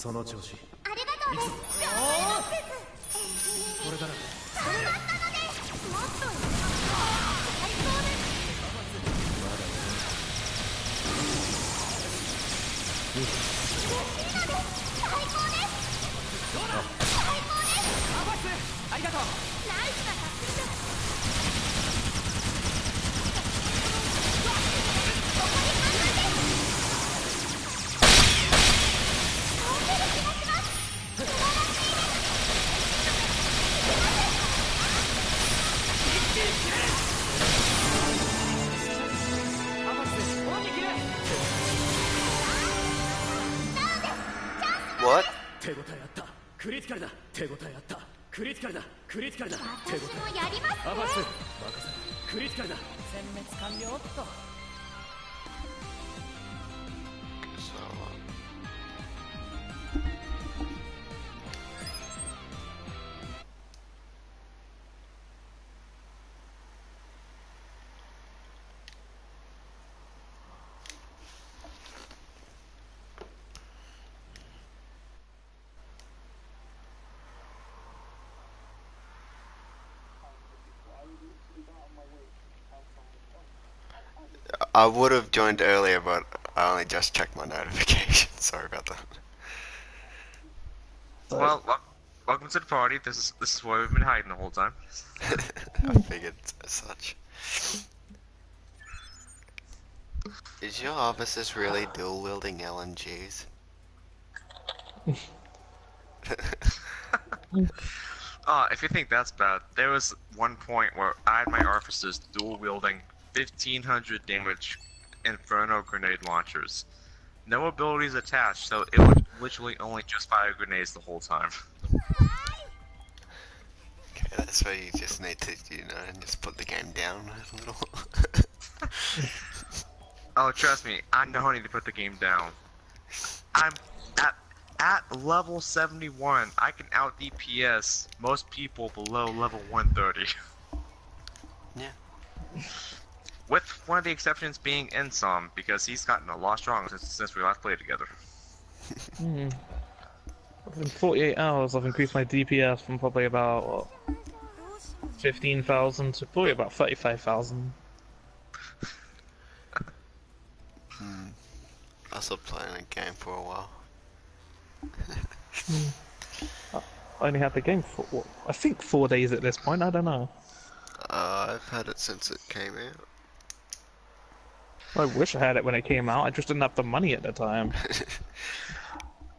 その調子。ありがとうです。これだな。頑張ったので、もっと最高です。まだ嬉しいのです。最高です。どうだ。最高です。アバス、ありがとう。ナイスなタックルです。残り半分です。倒せる気がします。素晴らしいです。アバス、大きく。What? 手応えあった。クリティカルだ。手応えあった。クリティカルだ。クリティカルだ。手応え。私もやりますね。アバス、任せろ。クリティカルだ。殲滅完了っと。So, I would have joined earlier, but I only just checked my notifications. Sorry about that. Well, welcome to the party. This is where we've been hiding the whole time. I figured as such. Is your officers really dual wielding LNGs? If you think that's bad, there was one point where I had my officers dual wielding 1500 damage Inferno grenade launchers. No abilities attached, so it would literally only just fire grenades the whole time. Okay, that's where you just need to, just put the game down a little. Oh, trust me, I know I need to put the game down. I'm at level 71. I can out DPS most people below level 130. Yeah. With one of the exceptions being Ensom, because he's gotten a lot stronger since we last played together. In 48 hours, I've increased my DPS from probably about 15,000 to probably about 35,000. I stopped playing a game for a while. I only had the game for, what, I think 4 days at this point, I don't know. I've had it since it came out. I wish I had it when it came out, I just didn't have the money at the time.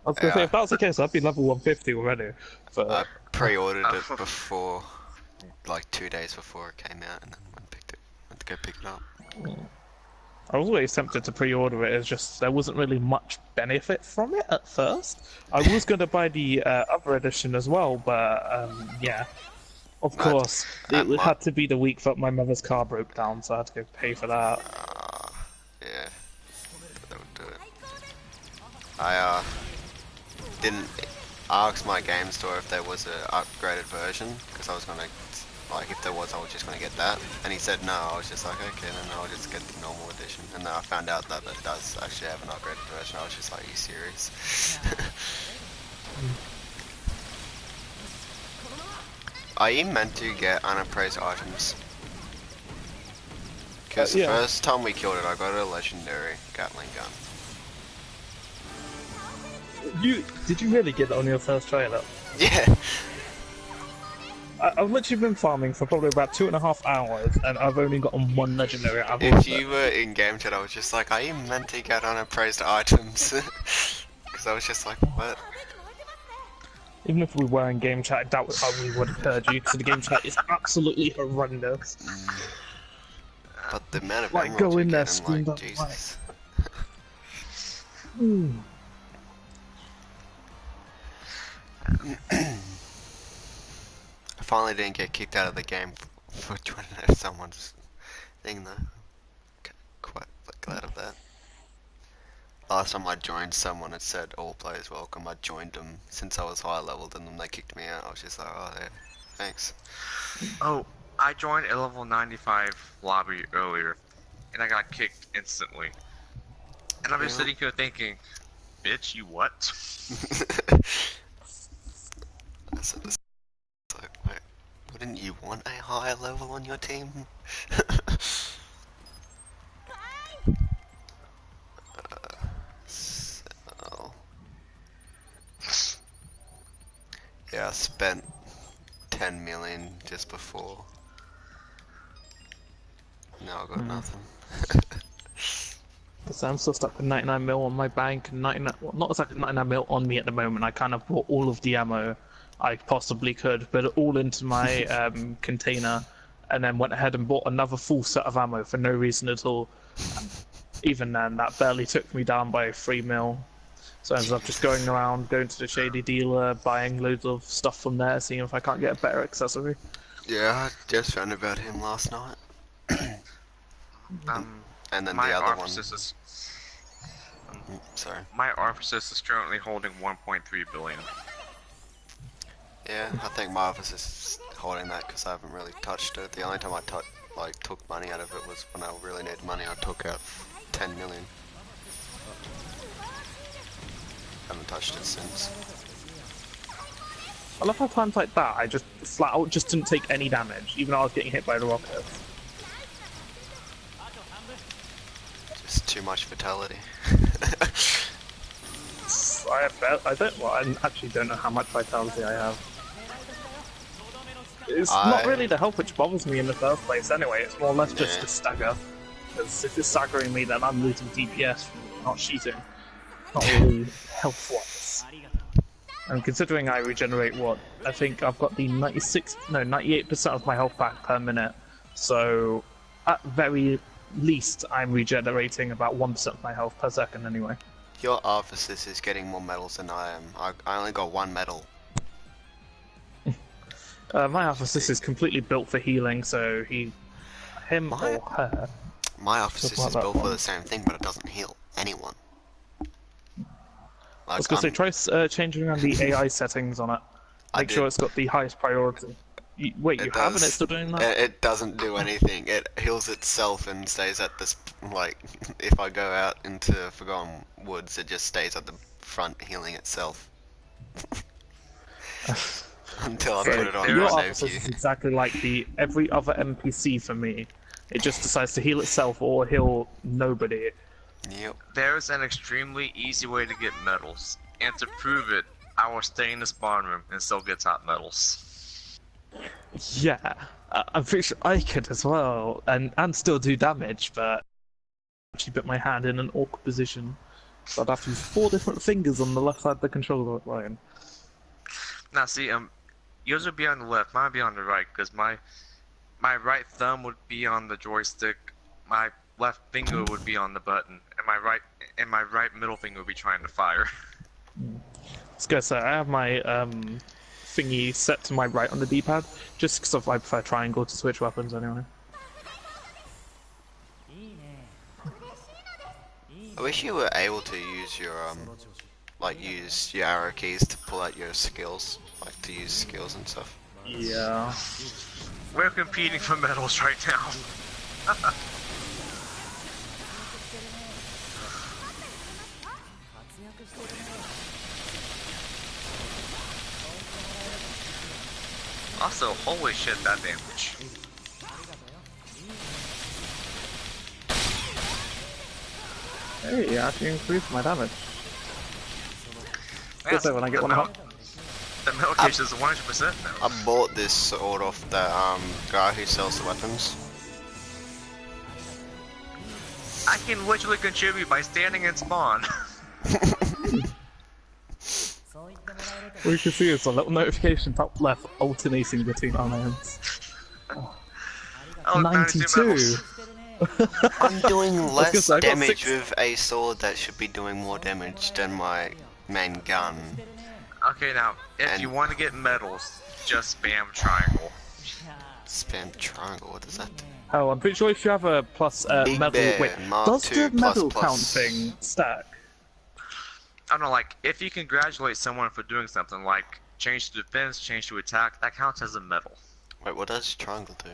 I was gonna say, if that was the case, I'd be level 150 already. But I pre-ordered it before, like 2 days before it came out, and then went to go pick it up. I was always tempted to pre-order it, it's just there wasn't really much benefit from it at first. I was going to buy the other edition as well, but yeah. Of course, it had to be the week that my mother's car broke down, so I had to go pay for that. Yeah, that would do it. I didn't ask my game store if there was an upgraded version, because I was gonna, like, if there was, I was just gonna get that. And he said no. I was just like, okay, then I'll just get the normal edition. And then I found out that it does actually have an upgraded version. I was just like, are you serious? Are you meant to get unappraised items? Because the first time we killed it, I got a legendary Gatling gun. Did you really get it on your first try though? Yeah. I've literally been farming for probably about 2.5 hours, and I've only gotten one legendary out of it. If you were in game chat, I was just like, are you meant to get unappraised items? Because I was just like, what? Even if we were in game chat, I doubt we would have heard you, because the game chat is absolutely horrendous. But the amount of like, go in there, scream like, Jesus. I finally didn't get kicked out of the game for joining someone's thing though. Quite glad of that. Last time I joined, someone had said all players welcome. I joined them since I was higher level than them. They kicked me out. I was just like, oh yeah, thanks. Oh, I joined a level 95 lobby earlier, and I got kicked instantly. And I'm just sitting here thinking, bitch, you what? So it's like, wait, wouldn't you want a higher level on your team? So, yeah, I spent 10 million just before. Now I got nothing. So I'm still stuck with 99 mil on my bank, and 99, well, not exactly 99 mil on me at the moment. I kind of bought all of the ammo I possibly could, but all into my container, and then went ahead and bought another full set of ammo for no reason at all. Even then, that barely took me down by 3 mil. So I ended up just going around, going to the shady dealer, buying loads of stuff from there, seeing if I can't get a better accessory. Yeah, I just found about him last night. And then My the other one. office is Sorry. my office is currently holding 1.3 billion. Yeah, I think my office is holding that because I haven't really touched it. The only time I took money out of it was when I really needed money. I took out 10 million. Haven't touched it since. I love how times like that, I just flat out just didn't take any damage, even though I was getting hit by the rockets. Just too much fatality. I actually don't know how much vitality I have. It's not really the health which bothers me in the first place anyway, it's more or less just the stagger. Because if it's staggering me, then I'm losing DPS from not shooting. Not really health-wise. And considering I regenerate what, I think I've got the 98% of my health back per minute. So, at very least, I'm regenerating about 1% of my health per second anyway. Your office is getting more medals than I am. I only got 1 medal. My office is completely built for healing, so him or her. My office is built for the same thing, but it doesn't heal anyone. Like, I was going to say, try changing around the AI settings on it. Make sure it's got the highest priority. Wait, you have and it's still doing that? It doesn't do anything. It heals itself and stays at this, like, if I go out into Forgotten Woods, it just stays at the front healing itself. Until I put it on Your my office save is queue. exactly like every other NPC for me. It just decides to heal itself or heal nobody. Yep. There's an extremely easy way to get medals, and to prove it, I will stay in the spawn room and still get top medals. Yeah, I'm pretty sure I could as well, and still do damage, but actually put my hand in an awkward position. So I'd have to use 4 different fingers on the left side of the controller line. Now see, yours would be on the left, mine would be on the right, because my right thumb would be on the joystick, my left finger would be on the button, and my right middle finger would be trying to fire. I was gonna say, I have my thingy set to my right on the D-pad, just because I prefer triangle to switch weapons anyway. I wish you were able to use your use your arrow keys to pull out your skills, like to use skills and stuff. Yeah. We're competing for medals right now. Also, holy shit, that damage. Hey, you actually increased my damage. Yeah, When I get one up. The metal case is 100% now. I bought this sword off the guy who sells the weapons. I can literally contribute by standing in spawn. What you can see is a little notification top left alternating between our names. Oh, 92! I'm doing less I got damage 6. with a sword that should be doing more damage than my main gun. Okay, now, if you want to get medals, just spam triangle. Spam triangle, what does that do? Oh, I'm pretty sure if you have a plus Big medal. Bear, Wait, Mark does II the medal plus count plus. thing stack? I don't know, like, if you congratulate someone for doing something, like, change to defense, change to attack, that counts as a medal. Wait, what does triangle do?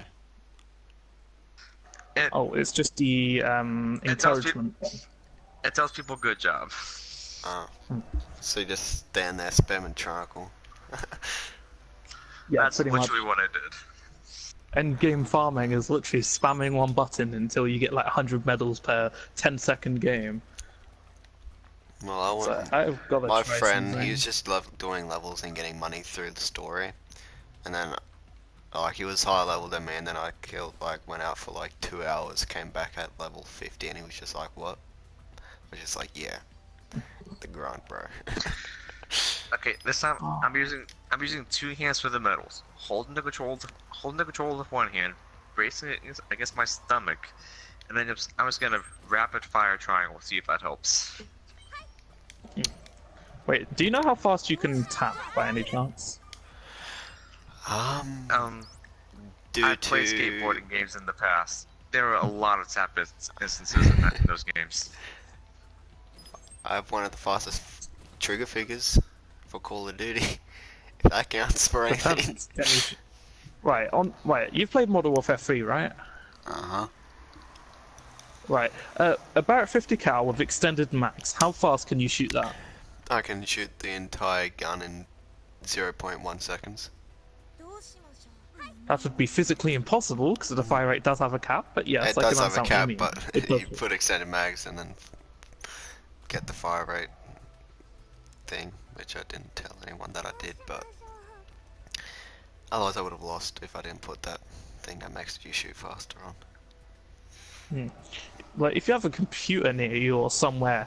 It, Oh, it's just the It tells encouragement. it tells people good job. Oh. So you just stand there spamming charcoal. Yeah, That's pretty much. literally what I did. End game farming is literally spamming one button until you get like 100 medals per 10-second game. Well, I So want I've got to my try friend. something. He was just doing levels and getting money through the story, and then like he was higher level than me, and then I went out for like 2 hours, came back at level 50, and he was just like, "What?" I was just like, "Yeah, the grind, bro." Okay, this time I'm using 2 hands for the medals. Holding the control with one hand, bracing it against my stomach, and then I'm just gonna rapid fire triangle. See if that helps. Wait, do you know how fast you can tap by any chance? Due I've played to skateboarding games in the past. There are a lot of tap instances in those games. I have one of the fastest trigger figures for Call of Duty. If that counts for anything. Right, you've played Modern Warfare 3, right? Uh-huh. Right, about 50 cal with extended max, how fast can you shoot that? I can shoot the entire gun in 0.1 seconds. どうしましょう。はい。 That would be physically impossible, because the fire rate does have a cap, but yes, It I does can have a understand cap, what but you mean. you put extended mags and then get the fire rate thing, which I didn't tell anyone that I did, but otherwise I would have lost if I didn't put that thing that makes you shoot faster on. Like, if you have a computer near you or somewhere,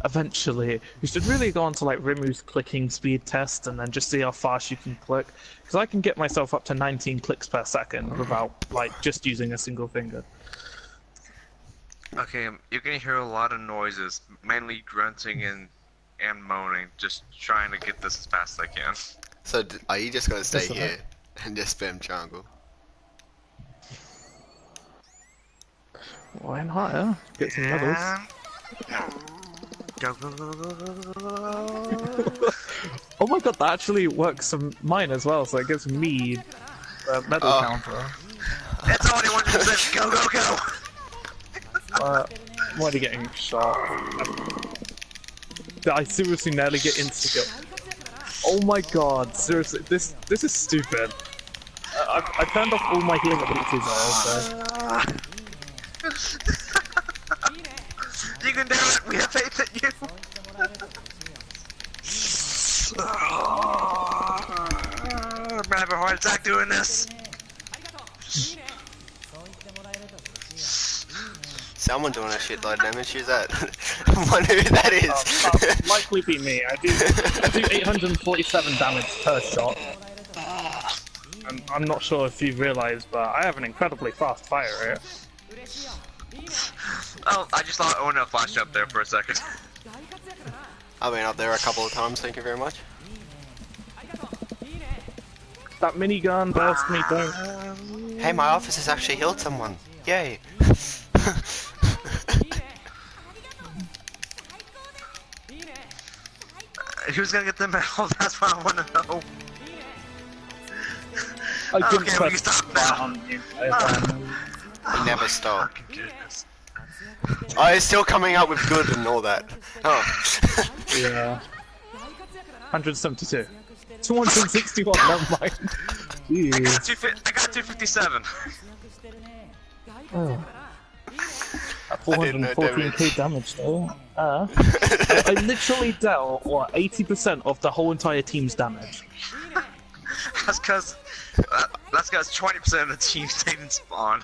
eventually, you should really go on to, like, Rimu's clicking speed test and then just see how fast you can click. Because I can get myself up to 19 clicks per second without, like, just using a single finger. Okay, you're gonna hear a lot of noises, mainly grunting and moaning, just trying to get this as fast as I can. So are you just gonna stay That's here and just spam jungle? Why not, yeah? Get some medals. Go, go, go, go, go, go. Oh my god, that actually works on mine as well, so it gives me a medal counter. It's only 1%. Go, go, go. Why are you getting shot? I seriously nearly get insta-kill. Oh my god, seriously, this is stupid. I turned off all my healing abilities there, so... You can do it. We have faith in you. I'm gonna have a heart attack doing this. Someone doing a shitload of damage, who's that? I wonder who that is. That'll likely be me. I do 847 damage per shot. And I'm not sure if you've realised, but I have an incredibly fast fire rate. Oh, I just thought Ona flashed up there for a second. I've been up there a couple of times, thank you very much. That minigun burst me, don't... Hey, my officer's actually healed someone. Yay. Who's gonna get the medal? That's what I want to know. I didn't Okay, we press can stop that now. on you. Never stop. Fucking goodness. Oh, it's still coming out with good and all that. Oh. Yeah. 172. 261, never mind. Jeez. I got 257. Oh. At I didn't know 414k damage though. I literally dealt, what, 80% of the whole entire team's damage. That's cause 20% of the team stayed in spawn.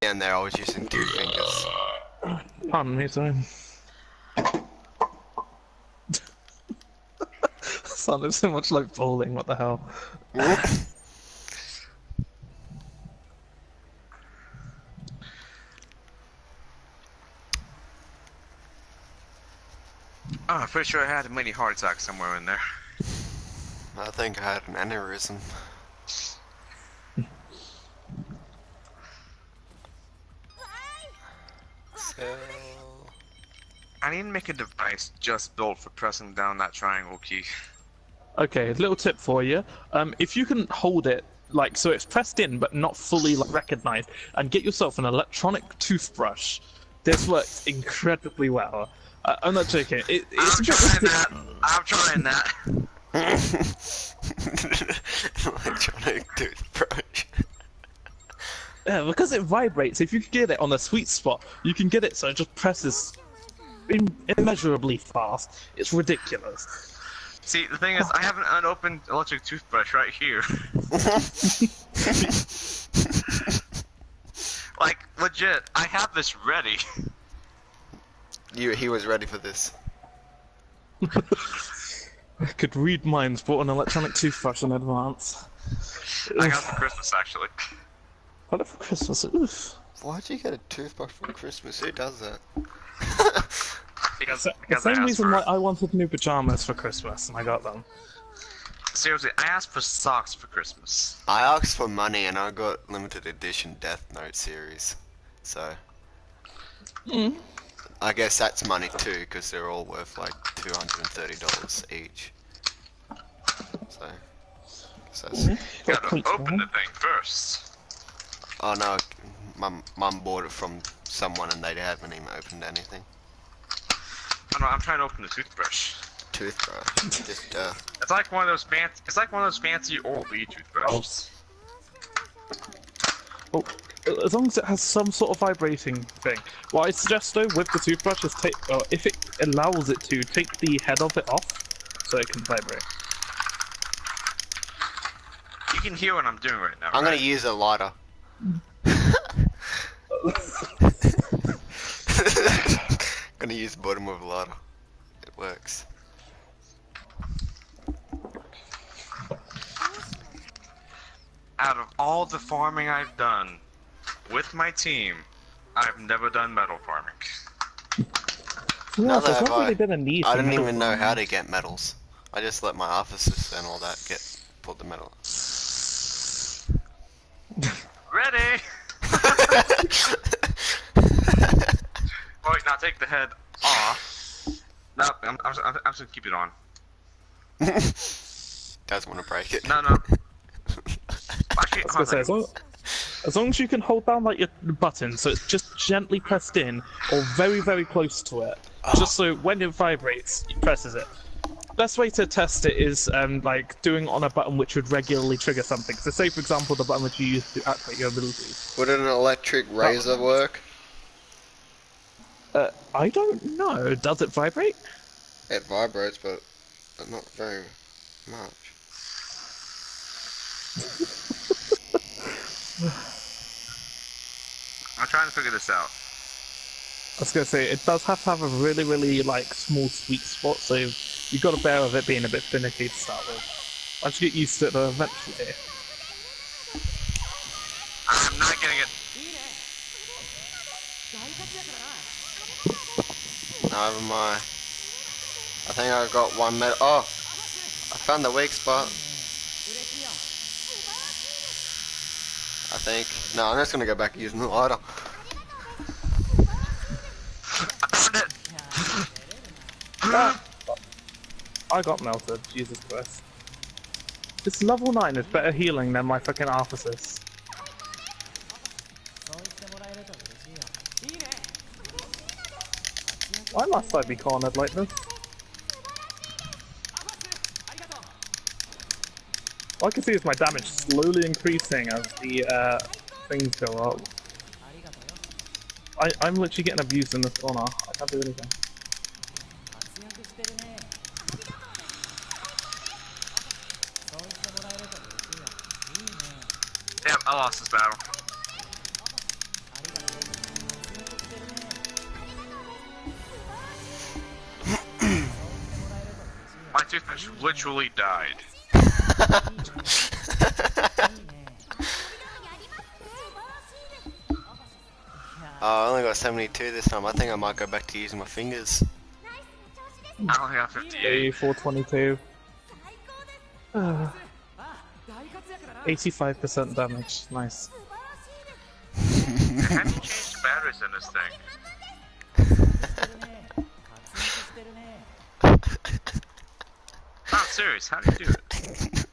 Down there, I was using 2 fingers. Pardon me, sorry. Sounded so much like bowling, what the hell. Oh, I'm pretty sure I had a mini heart attack somewhere in there. I think I had an aneurysm. So... I need to make a device just built for pressing down that triangle key. Okay, little tip for you. If you can hold it, like, so it's pressed in but not fully like, recognized, and get yourself an electronic toothbrush, This works incredibly well. I'm not joking. It's I'm trying that. I'm trying that. Electronic toothbrush. Yeah, because it vibrates. If you can get it on a sweet spot, you can get it so it just presses immeasurably fast. It's ridiculous. See, the thing is, I have an unopened electric toothbrush right here. Like, legit, I have this ready. He was ready for this. I could read minds, bought an electronic toothbrush in advance. I got it for Christmas, actually. Got it for Christmas. Oof. Why'd you get a toothbrush for Christmas? Who does that? Because The I same asked reason for why it. I wanted new pajamas for Christmas, and I got them. Seriously, I asked for socks for Christmas. I asked for money and I got limited edition Death Note series. So. I guess that's money too, because they're all worth like $230 each. So. Gotta open the thing first. Oh no, mum bought it from someone and they haven't even opened anything. Oh no, I'm trying to open the toothbrush. Toothbrush. Just It's like one of those fancy. It's like one of those fancy Oral-B toothbrushes. Oh, as long as it has some sort of vibrating thing. What I suggest though with the toothbrush is if it allows it to, take the head of it off so it can vibrate. You can hear what I'm doing right now. I'm right? gonna use a lighter. Gonna use the bottom of a lighter. It works. Out of all the farming I've done with my team, I've never done metal farming. Yeah, Neither there's have not really been a need I for didn't metal even know farming. how to get metals. I just let my officers and all that put the metal. Ready? Oh, wait, now take the head off. No, I'm just gonna keep it on. Doesn't want to break it. No, no. Actually, I was gonna say, as long as you can hold down like your button, so it's just gently pressed in, or very, very close to it, just so when it vibrates, it presses it. Best way to test it is like doing it on a button which would regularly trigger something. So say for example the button which you use to activate your abilities. Would an electric razor work? I don't know. Does it vibrate? It vibrates, but not very much. I'm trying to figure this out. I was gonna say it does have to have a really, really like small sweet spot, so you got to bear with it being a bit finicky to start with. Once you get used to it, though, eventually. I'm not getting it. Never mind. I think I got one metal. Oh! I found the weak spot. I think. No, I'm just gonna go back using the lighter. I found it. Ah, I got melted. Jesus Christ. This level 9 is better healing than my fucking Arthesis. Why must I be cornered like this? All I can see is my damage slowly increasing as the things go up. I'm literally getting abused in this corner. I can't do anything. Damn, I lost this battle. My toothbrush literally died. I only got 72 this time. I think I might go back to using my fingers. I only got 58. 422. 85% damage. Nice. How do you change the batteries in this thing? I'm serious, how do you do it?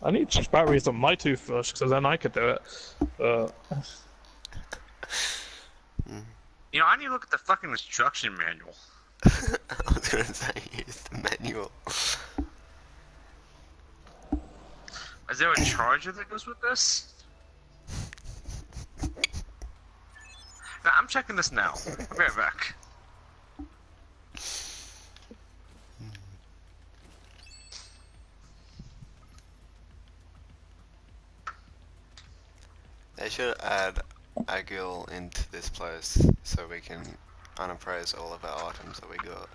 I need to change batteries on my toothbrush, because then I could do it. You know, I need to look at the fucking instruction manual. I was gonna say use the manual. Is there a charger that goes with this? No, I'm checking this now. I'll be right back. They should add Agil into this place so we can unappraise all of our items that we got.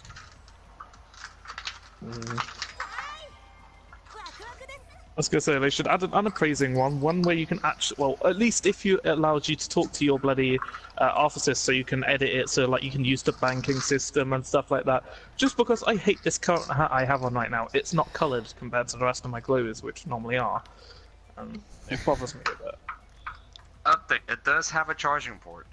I was gonna say they should add an unappraising one where you can actually, well, at least if it allows you to talk to your bloody officers, so you can edit it, so like you can use the banking system and stuff like that. Just because I hate this current hat I have on right now, it's not coloured compared to the rest of my clothes, which normally are. It bothers me a bit. Update. It does have a charging port.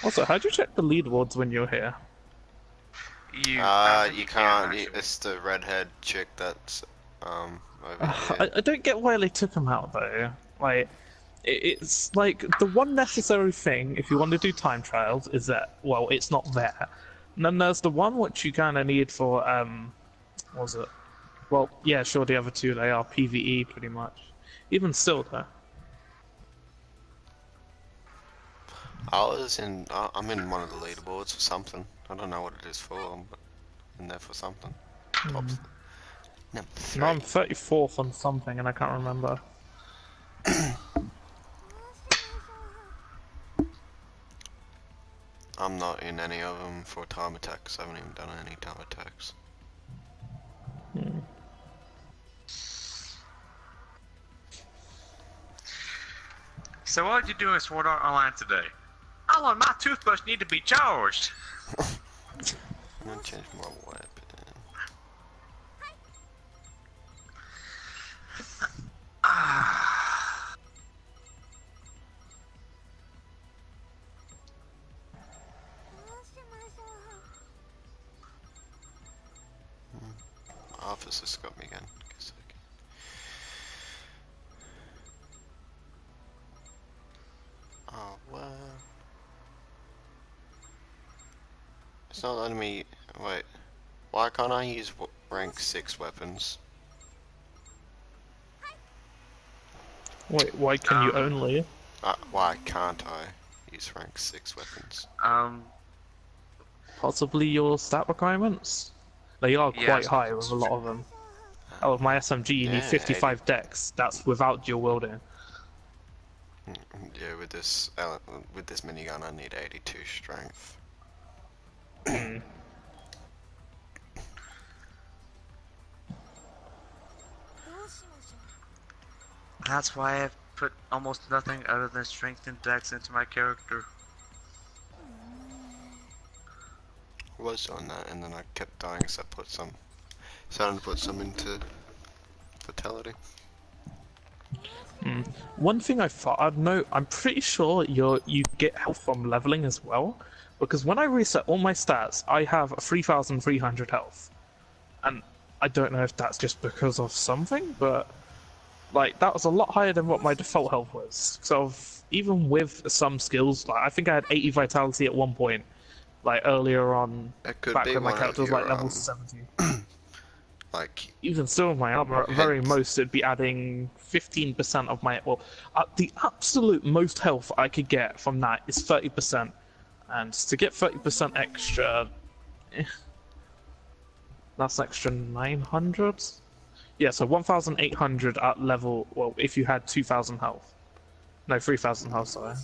Also, how'd you check the leaderboards when you're here? You can't. actually. It's the redhead chick that's over I don't get why they took him out though. Like, it's like the one necessary thing if you want to do time trials is that, well, it's not there. And then there's the one which you kind of need for what was it? Well, yeah, sure, the other two they are PVE pretty much. Even still though. I'm in one of the leaderboards for something. I don't know what it is for, but I'm in there for something. Top number 3. No, I'm 34th on something and I can't remember. I'm not in any of them for time attacks. I haven't even done any time attacks. So what did you do in Sword Art Online today? Oh, and my toothbrush need to be charged. I'm gonna change my weapon. My officer's got me again. Guess I can- Oh, well. It's not letting me. Wait. Why can't I use rank 6 weapons? Wait, why can you only? Why can't I use rank 6 weapons? Possibly your stat requirements? They are Yeah, quite high with a lot of them. Oh, with my SMG you need Yeah, 55 dex. That's without dual wielding. Yeah, with this minigun I need 82 strength. That's why I've put almost nothing other than strength and dex into my character. I was doing that and then I kept dying, so I put some. Starting to put some into fatality. One thing I thought I'd note, I'm pretty sure you get health from leveling as well, because when I reset all my stats, I have 3,300 health, and I don't know if that's just because of something, but like that was a lot higher than what my default health was. So even with some skills, like I think I had 80 vitality at one point, like earlier on, That could back be when my one character of was like your, level 70. like, Even still, with my armor, at very heads. most, it'd be adding 15% of my. Well, the absolute most health I could get from that is 30%. And to get 30% extra. That's an extra 900? Yeah, so 1,800 at level. Well, if you had 2,000 health. No, 3,000 health, sorry.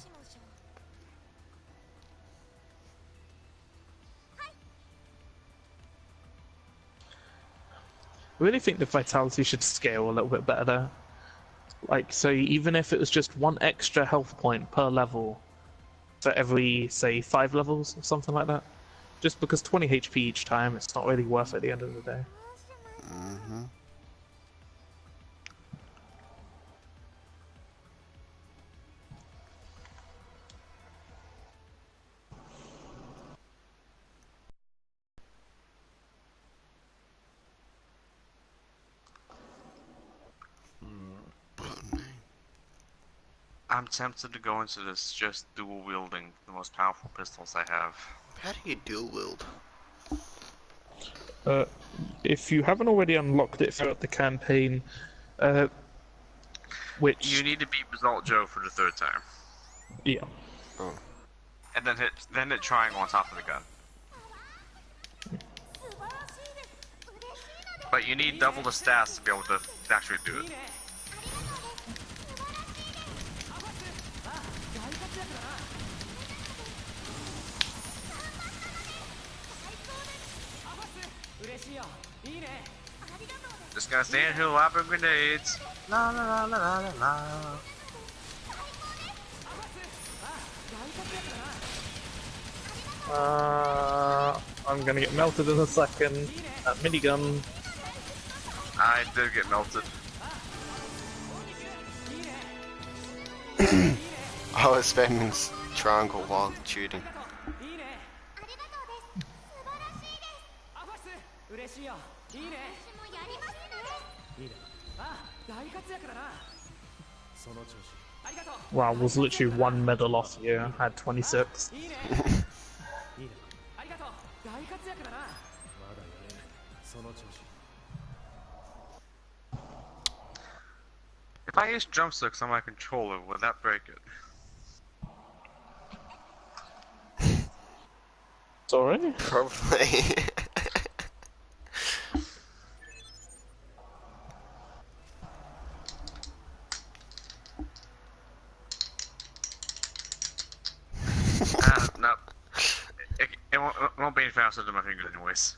I really think the vitality should scale a little bit better there. Like, so even if it was just one extra health point per level for every, say, 5 levels or something like that. Just because 20 HP each time, it's not really worth it at the end of the day. Mm-hmm. I'm tempted to go into this just dual wielding the most powerful pistols I have. How do you dual wield? If you haven't already unlocked it throughout the campaign, which You need to beat Result Joe for the 3rd time, yeah, Oh. and then hit triangle on top of the gun. But you need double the stats to be able to actually do it. Just gonna stand here lobbing grenades. La la la la la la. I'm gonna get melted in a second. That minigun. I did get melted. I was spamming triangle while shooting. 嬉しいよ。いいね。私もやりますね。いいね。あ、大活躍だな。その調子。ありがとう。 Wow, was literally one medal off you. I had 26. いいね。いいね。ありがとう。大活躍だな。まだやれる。その調子。 If I use drumsticks on my controller, would that break it? Sorry? Probably. No. It won't be any faster than my fingers anyways.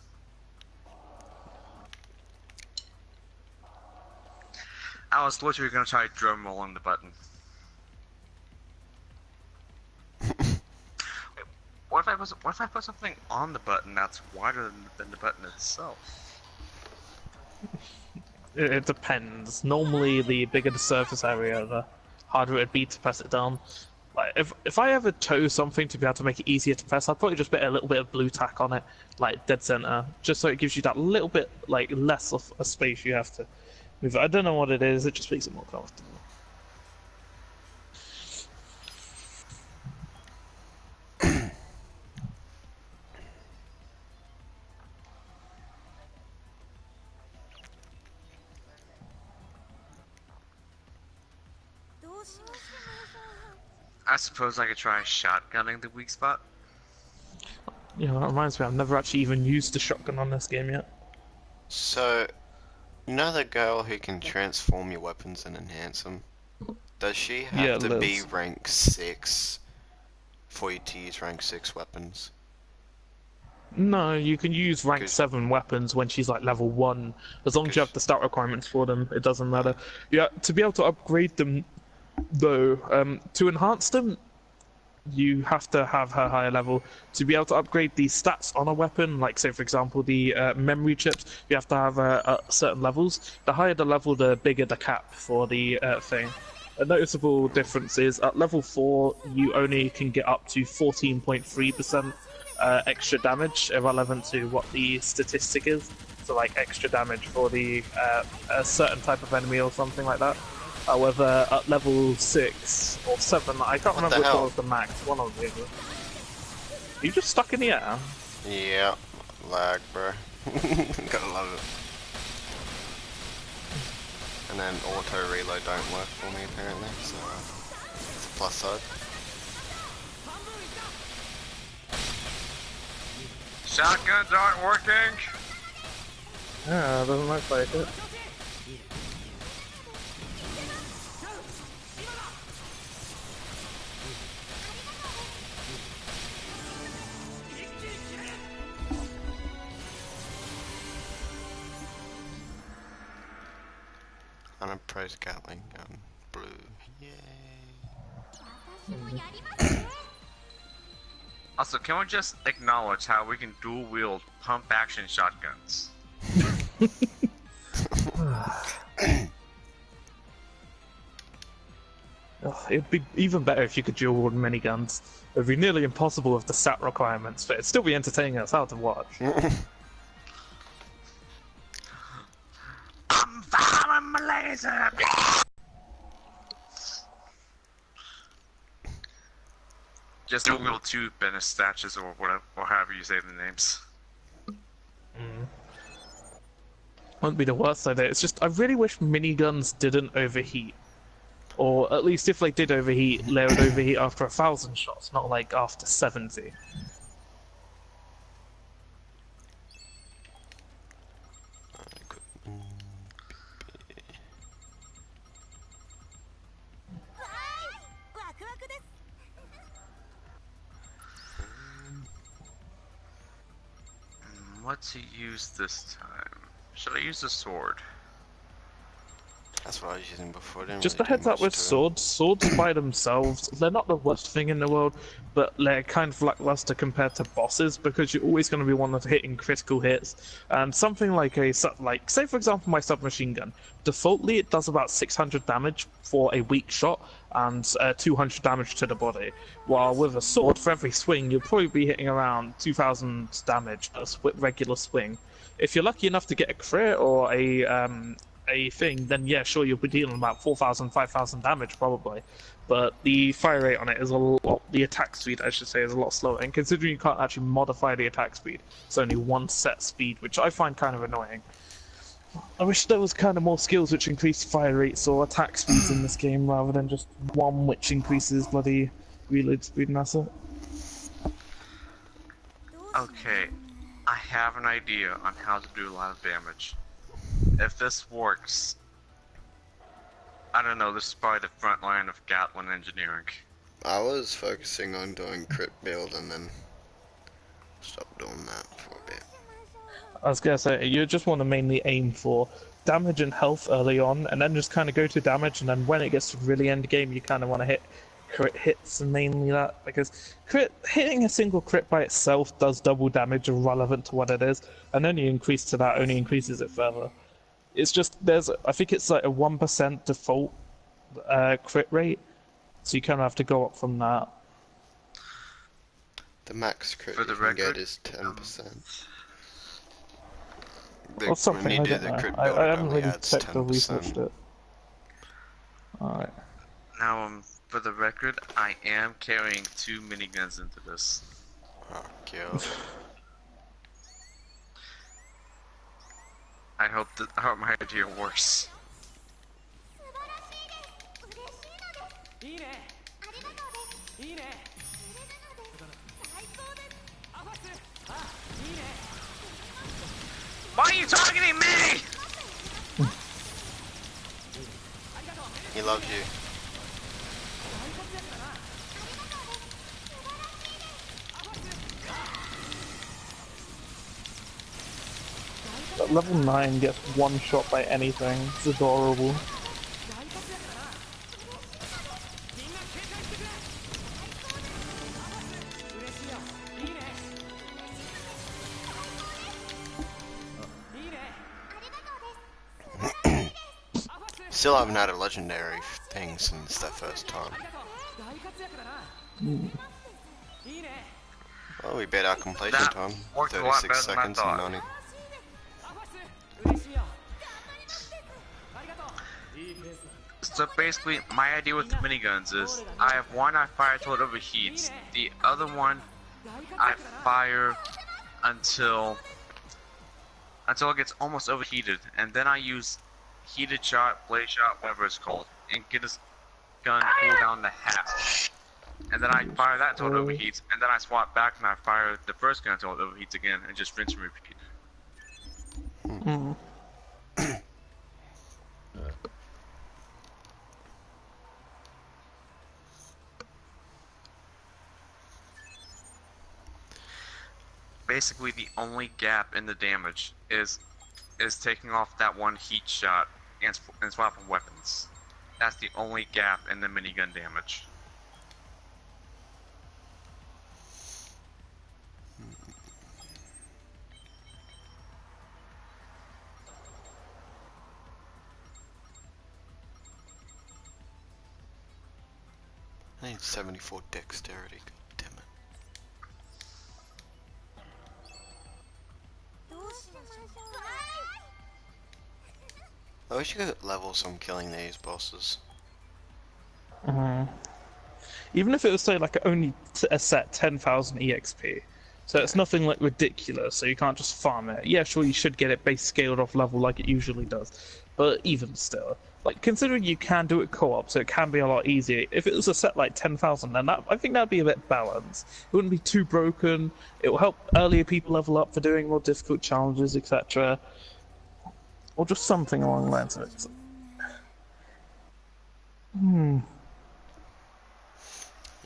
I was literally gonna try drum rolling the button. What if I put something on the button that's wider than the button itself? It depends. Normally, the bigger the surface area, the harder it'd be to press it down. Like, if I ever chose something to be able to make it easier to press, I'd probably just put a little bit of blue tack on it, like dead center, just so it gives you that little bit, like, less of a space you have to move. I don't know what it is, it just makes it more comfortable. I suppose I could try shotgunning the weak spot. You know, that reminds me, I've never actually even used the shotgun on this game yet. So, you know the girl who can transform your weapons and enhance them? Does she have to be Liz. rank 6 for you to use rank 6 weapons? No, you can use rank 7 weapons when she's like level 1. As long as you have the stat requirements for them, it doesn't matter. Yeah, to be able to upgrade them, though, to enhance them, you have to have her higher level. To be able to upgrade the stats on a weapon, like say for example the memory chips, you have to have certain levels. The higher the level, the bigger the cap for the thing. A noticeable difference is at level 4 you only can get up to 14.3% extra damage, irrelevant to what the statistic is. So like extra damage for the a certain type of enemy or something like that. However, at level 6 or 7, I can't remember which one was the max, one of the other. Are you just stuck in the air? Yeah, lag, bro. Gotta love it. And then auto reload don't work for me apparently, so it's a plus side. Shotguns aren't working! Yeah, doesn't look like it. And a pros Gatling gun. Blue. Yay. 私もやりますね。 Also, can we just acknowledge how we can dual wield pump action shotguns? It'd be even better if you could dual wield miniguns. It'd be nearly impossible with the stat requirements, but it'd still be entertaining as hell to watch. I'm firing my laser! Just dual wield 2 Benestashes or whatever, or however you say the names. Wouldn't be the worst idea. It's just I really wish miniguns didn't overheat, or at least if they did overheat, they would overheat after 1,000 shots, not like after 70. What to use this time? Should I use the sword? That's what I was using before. Didn't Just really a heads do up much with to it. swords. Swords by themselves, they're not the worst thing in the world, but they're kind of lackluster compared to bosses because you're always going to be one that's hitting critical hits. And something like say for example my submachine gun, defaultly it does about 600 damage for a weak shot and 200 damage to the body. While with a sword, for every swing, you'll probably be hitting around 2,000 damage a regular swing. If you're lucky enough to get a crit or a thing, then yeah, sure, you'll be dealing about 4,000, 5,000 damage probably. But the fire rate on it is a lot, the attack speed, I should say, is a lot slower. And considering you can't actually modify the attack speed, it's only one set speed, which I find kind of annoying. I wish there was kind of more skills which increase fire rates or attack speeds in this game rather than just one which increases bloody reload speed and that's it. Okay, I have an idea on how to do a lot of damage. If this works, I don't know, this is probably the front line of Gatlin engineering. I was focusing on doing crit build and then stopped doing that for a bit. I was gonna say, you just want to mainly aim for damage and health early on, and then just kind of go to damage, and then when it gets to really end game, you kind of want to hit crit hits and mainly that, because hitting a single crit by itself does double damage irrelevant to what it is, and any increase to that only increases it further. It's just, I think it's like a 1% default crit rate, so you kind of have to go up from that. The max crit For you the can get record, is 10%. Or something, when you I do don't the know. crit build, I it haven't only really adds checked or 10%. researched it. Alright. Now, for the record, I am carrying 2 miniguns into this. Oh god. I hope my idea works. いいねいいね Why are you targeting me? He loves you. But level 9 gets one shot by anything. It's adorable. Still haven't had a legendary thing since that first time. Well, we beat our completion That time. worked a lot 36 better than I seconds and thought. 90. 嬉しいよありがとういいペースだ So basically, my idea with the miniguns is, I have one I fire till it overheats, the other one I fire until it gets almost overheated, and then I use heated shot, blaze shot, whatever it's called, and get this gun cool down to half. And then I fire that until it overheats, and then I swap back and I fire the first gun until it overheats again, and just rinse and repeat. Basically, the only gap in the damage is taking off that one heat shot and swapping weapons. That's the only gap in the minigun damage. I need 74 dexterity, god damn it. I wish you could level some killing these bosses. even if it was say like only a set 10,000 EXP. So it's nothing like ridiculous, so you can't just farm it. Yeah, sure, you should get it base scaled off level like it usually does. But even still, like considering you can do it co-op, so it can be a lot easier. If it was a set like 10,000, then I think that'd be a bit balanced. It wouldn't be too broken. It will help earlier people level up for doing more difficult challenges, etc. Or just something along the lines of it.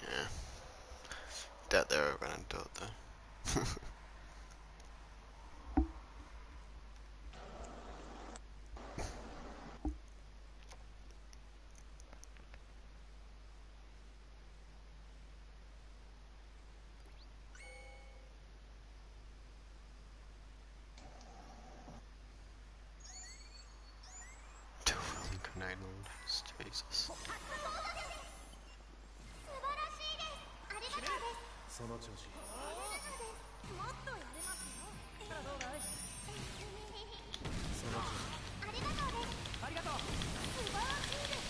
Yeah. Doubt they're ever gonna do it though. Two rolling grenade launchers, Jesus. その調子。もっとやれますよ。どうだい？その調子。ありがとうです。ありがとう。素晴らしいです。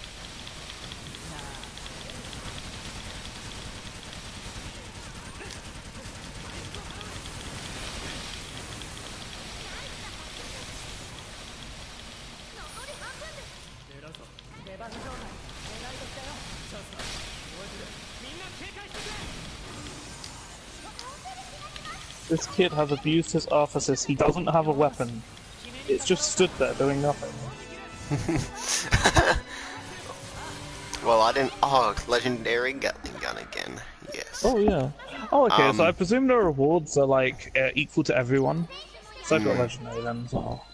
残り半分です。狙うぞ。出番状態。狙い時だよ。チャンスだ。燃えてる。みんな警戒してくれ。 This kid has abused his officers. He doesn't have a weapon. It's just stood there doing nothing. Well, I didn't. Oh, legendary Gatling gun again. Yes. Oh yeah. Oh okay. So I presume the rewards are like equal to everyone. So I got legendary then as well.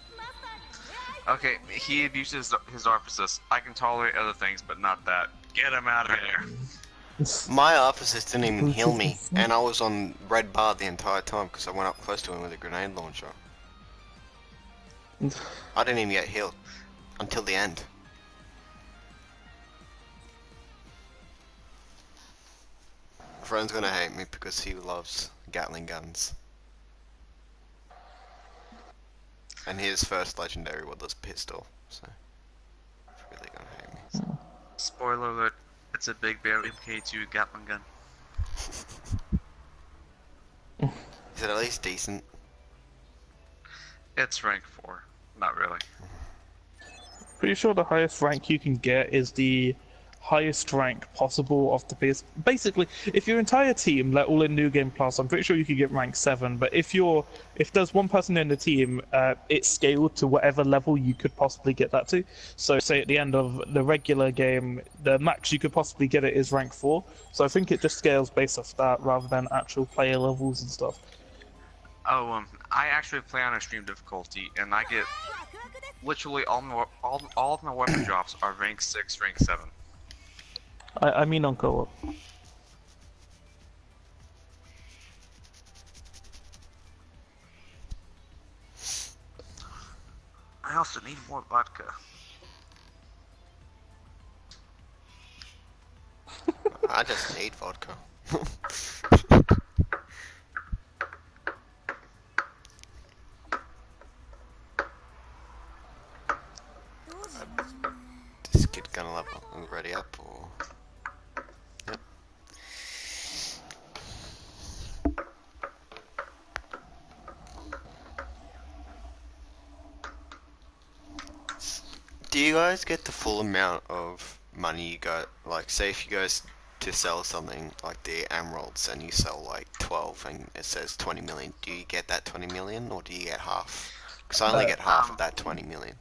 Okay, he abuses his officers. I can tolerate other things, but not that. Get him out of here. My officers didn't even heal me, and I was on red bar the entire time because I went up close to him with a grenade launcher. I didn't even get healed until the end. My friend's gonna hate me because he loves Gatling guns. And his first legendary was a pistol, so he's really gonna hate me. Spoiler alert, it's a big bear MK2 Gatling gun. Is it at least decent? It's rank 4. Not really. Pretty sure the highest rank you can get is the highest rank possible of the base. Basically, if your entire team let all in New Game Plus, I'm pretty sure you could get rank 7. But if there's one person in the team, it's scaled to whatever level you could possibly get that to. So, say at the end of the regular game, the max you could possibly get it is rank 4. So I think it just scales based off that rather than actual player levels and stuff. Oh, I actually play on extreme difficulty, and I get literally all of my weapon drops are rank 6, rank 7. I mean on co-op. I also need more vodka. I just need vodka. This kid gonna level ready up or? Yep. Do you guys get the full amount of money you got? Like, say if you guys to sell something like the emeralds and you sell like 12 and it says 20 million, do you get that 20 million or do you get half? Because I only get half of that 20 million.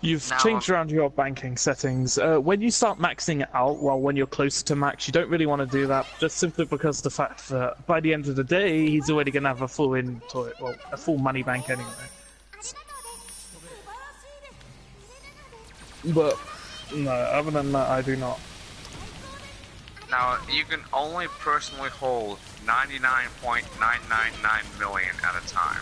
You've Now, changed around your banking settings. When you start maxing it out, well, when you're closer to max, you don't really want to do that, just simply because of the fact that by the end of the day, he's already going to have a full a full money bank anyway. But, no, other than that, I do not. Now, you can only personally hold 99.999 million at a time.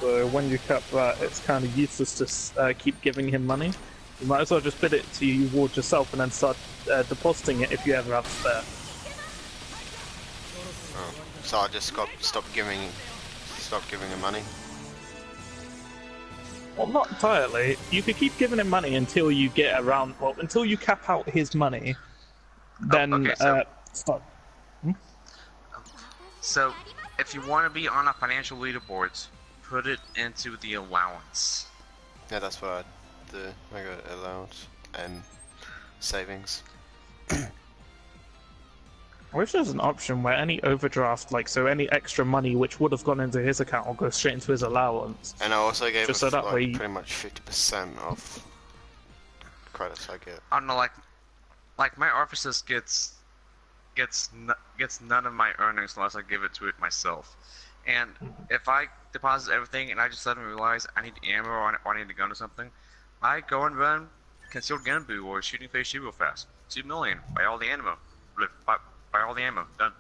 So when you cap that, it's kind of useless to keep giving him money. You might as well just bid it to you reward yourself and then start depositing it if you ever have spare. Oh, so I just stop giving him money. Well, not entirely. You could keep giving him money until you get around. Well, until you cap out his money. Then okay, so- start. So, if you want to be on a financial leaderboard, put it into the allowance. Yeah, that's what I do. I got allowance and savings. I wish there's an option where any overdraft, like so, any extra money which would have gone into his account will go straight into his allowance. And I also gave Just us so that like, way- pretty much 50% of credits I get. I don't know, like my officers gets none of my earnings unless I give it to it myself. And if I deposit everything and I just suddenly realize I need ammo or I need a gun or something, I go and run concealed gun boo or shooting phase shoot real fast. 2 million, buy all the ammo. Buy all the ammo, done.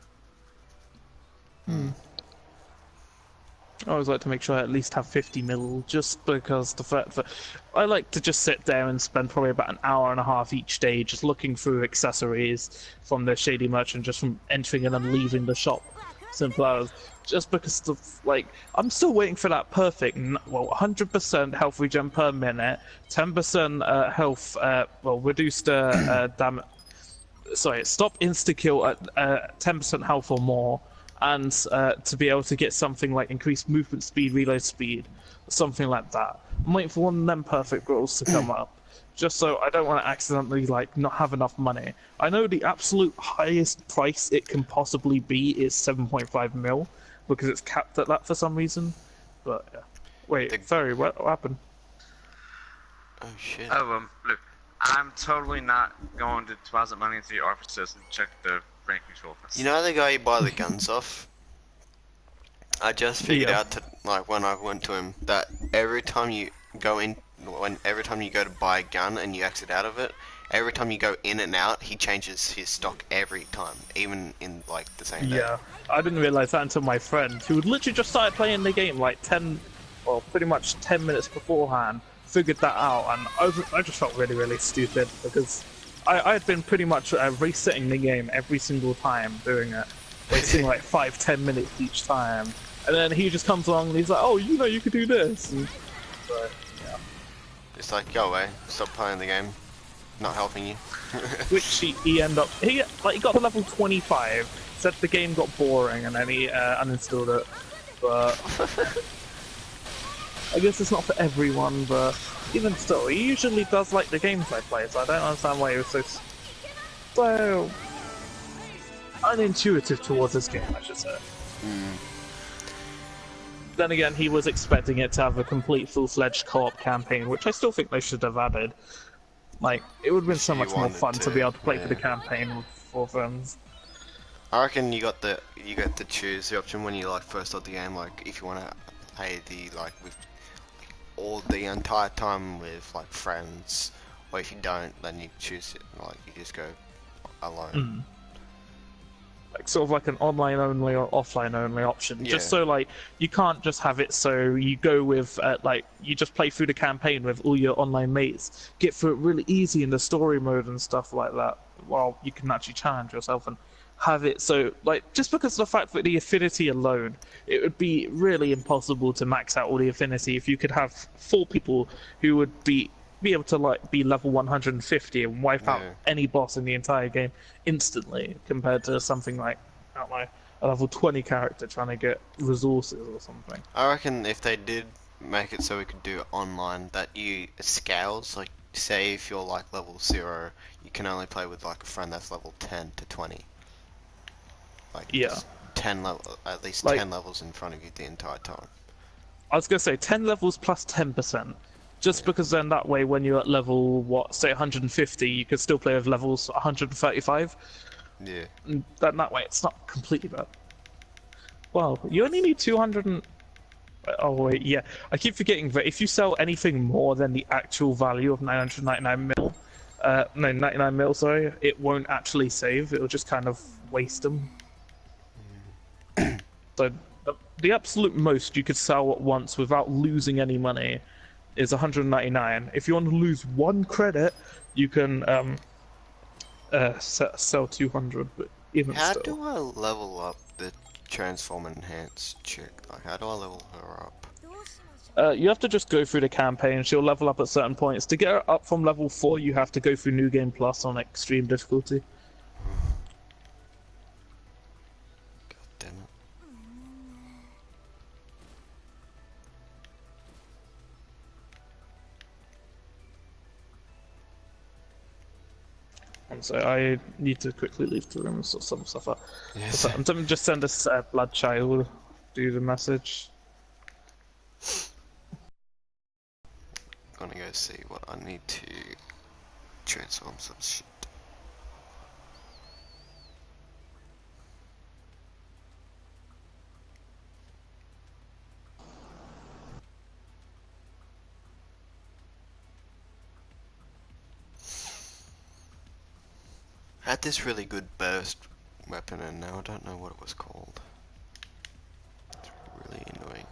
I always like to make sure I at least have 50 mil, just because the fact that I like to just sit there and spend probably about an hour and a half each day just looking through accessories from the shady merchant, just from entering and then leaving the shop. Simple as. Just because the I'm still waiting for that perfect, 100% health regen per minute, 10% health, reduced damage. Sorry, stop insta kill at 10% health or more, and to be able to get something like increased movement speed, reload speed, something like that. I'm waiting for one of them perfect rolls to come up, just so I don't want to accidentally not have enough money. I know the absolute highest price it can possibly be is 7.5 mil, because it's capped at that for some reason. But yeah. Wait, sorry, what happened? Oh shit. Oh, look, I'm totally not going to deposit money into the officers and check the rank control. You know the guy you buy the guns off? I just figured Yeah. out when I went to him that every time you go to buy a gun and you exit out of it, every time you go in and out, he changes his stock every time, even in the same day. Yeah, I didn't realize that until my friend, who had literally just started playing the game pretty much 10 minutes beforehand, figured that out, and I just felt really, really stupid, because I had been pretty much resetting the game every single time doing it, wasting 5-10 minutes each time, and then he just comes along and he's like, oh, you could do this, and, but, yeah. It's like, go away, stop playing the game, not helping you. Which he ended up, he got to level 25, said the game got boring, and then he uninstalled it, but I guess it's not for everyone, but even still, he usually does like the games I play, so I don't understand why he was so unintuitive towards this game, I should say. Then again, he was expecting it to have a complete full-fledged co-op campaign, which I still think they should have added. It would have been so much more fun to be able to play for the campaign with 4 friends. I reckon you get to choose the option when you first start the game, if you want to play with all the entire time with friends, or if you don't, then you choose it, you just go alone. Sort of like an online only or offline only option, just so you can't just have it so you go with you just play through the campaign with all your online mates, get through it really easy in the story mode and stuff like that, while you can actually challenge yourself and have it so just because of the fact that the affinity alone, it would be really impossible to max out all the affinity if you could have 4 people who would be able to be level 150 and wipe out any boss in the entire game instantly, compared to something I don't know, a level 20 character trying to get resources or something. I reckon if they did make it so we could do it online, that scales, say if you're level 0, you can only play with a friend that's level 10 to 20. Yeah. 10 at least 10 levels in front of you the entire time. I was gonna say 10 levels plus 10%. Just because then that way when you're at level, say 150, you could still play with levels 135. Yeah. And then that way it's not completely bad. Well, you only need 200 and... Oh wait, yeah. I keep forgetting that if you sell anything more than the actual value of 999 mil, 99 mil, sorry, it won't actually save, it'll just kind of waste them. So, the absolute most you could sell at once without losing any money is 199. If you want to lose 1 credit, you can sell 200, but even How still. do I level up the transform enhanced chick? How do I level her up? You have to just go through the campaign. She'll level up at certain points. To get her up from level 4, you have to go through New Game Plus on extreme difficulty. God damn it. And so I need to quickly leave the room and sort some stuff out. Yes. So I'm gonna just send us Blood Child, do the message. Gonna go see what I need to transform some shit. I had this really good burst weapon and now I don't know what it was called. It's really annoying.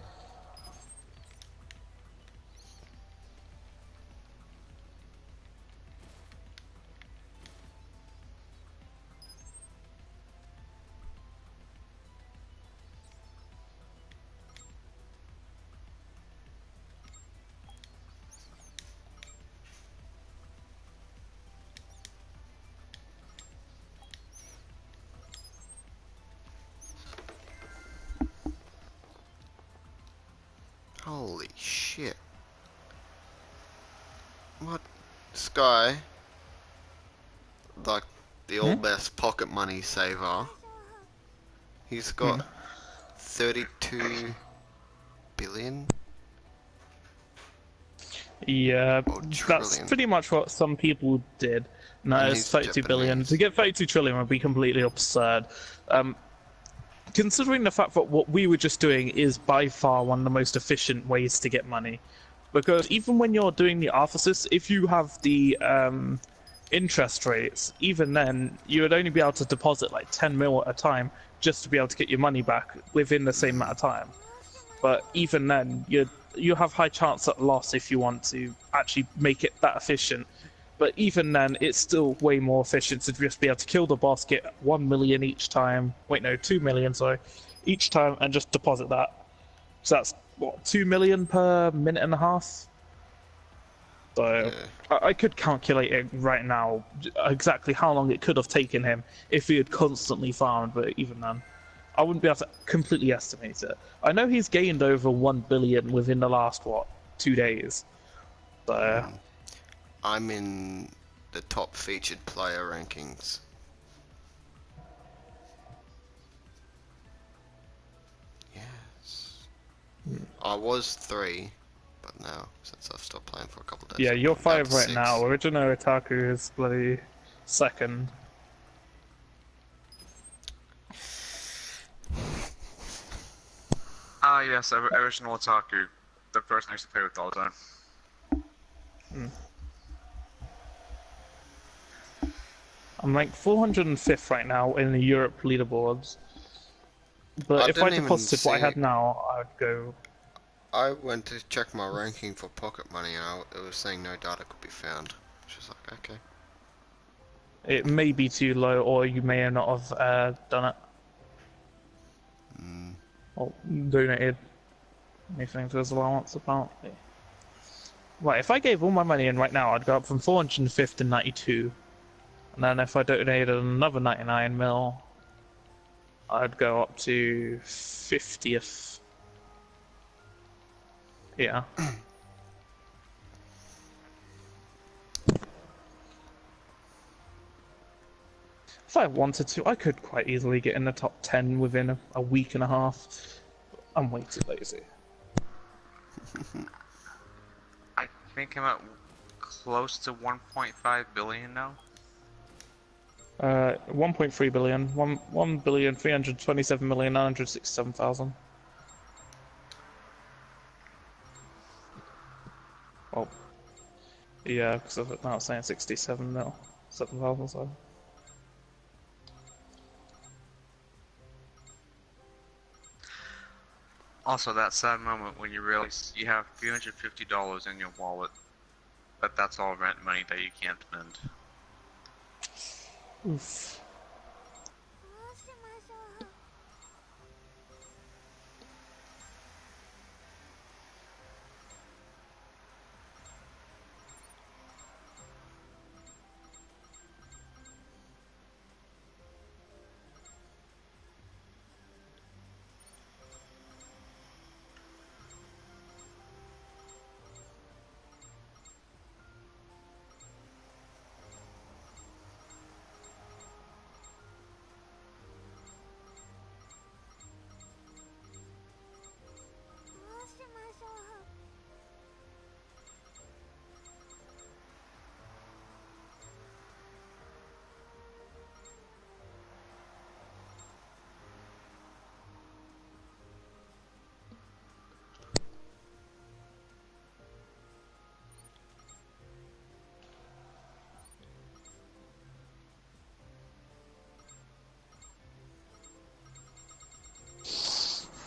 Holy shit. What? This guy, like the all best pocket money saver, he's got 32 billion? Yeah, Or that's trillion. pretty much what some people did. No, And it's he's 32 billion. Japanese. To get 32 trillion would be completely absurd. Considering the fact that what we were just doing is by far one of the most efficient ways to get money. Because even when you're doing the arthrosis, if you have the interest rates, even then, you would only be able to deposit like 10 mil at a time just to be able to get your money back within the same amount of time. But even then, you have high chance at loss if you want to actually make it that efficient. But even then, it's still way more efficient to just be able to kill the boss, get 1 million each time. Wait, no, 2 million, sorry, each time, and just deposit that. So that's, what, 2 million per minute and a half? So Yeah. I could calculate it right now, exactly how long it could have taken him if he had constantly farmed, but even then, I wouldn't be able to completely estimate it. I know he's gained over 1 billion within the last, what, 2 days. So... I'm in the top featured player rankings. Yes. I was 3, but now, since I've stopped playing for a couple of days, Yeah, I've you're gone down 5 to right 6. now. Original Otaku is bloody second. Ah, yes, original Otaku. The person I used to play with all the time. I'm like 405th right now in the Europe leaderboards. But I if I didn't even deposited what I see had it. now, I'd go... I went to check my ranking for pocket money and it was saying no data could be found. Which was like, okay. It may be too low, or you may not have done it. Or donated anything to his allowance, apparently. Right, if I gave all my money in right now, I'd go up from 405th to 92. And then if I donated another 99 mil, I'd go up to 50th. Yeah. If I wanted to, I could quite easily get in the top 10 within a week and a half. I'm way too lazy. I think I'm at close to 1.5 billion now. 1.3 billion. 1,327,967,000. Well, yeah, because of it now it's saying 67 mil. 7,000, so. Also, that sad moment when you realize you have $350 in your wallet, but that's all rent money that you can't spend. Oof.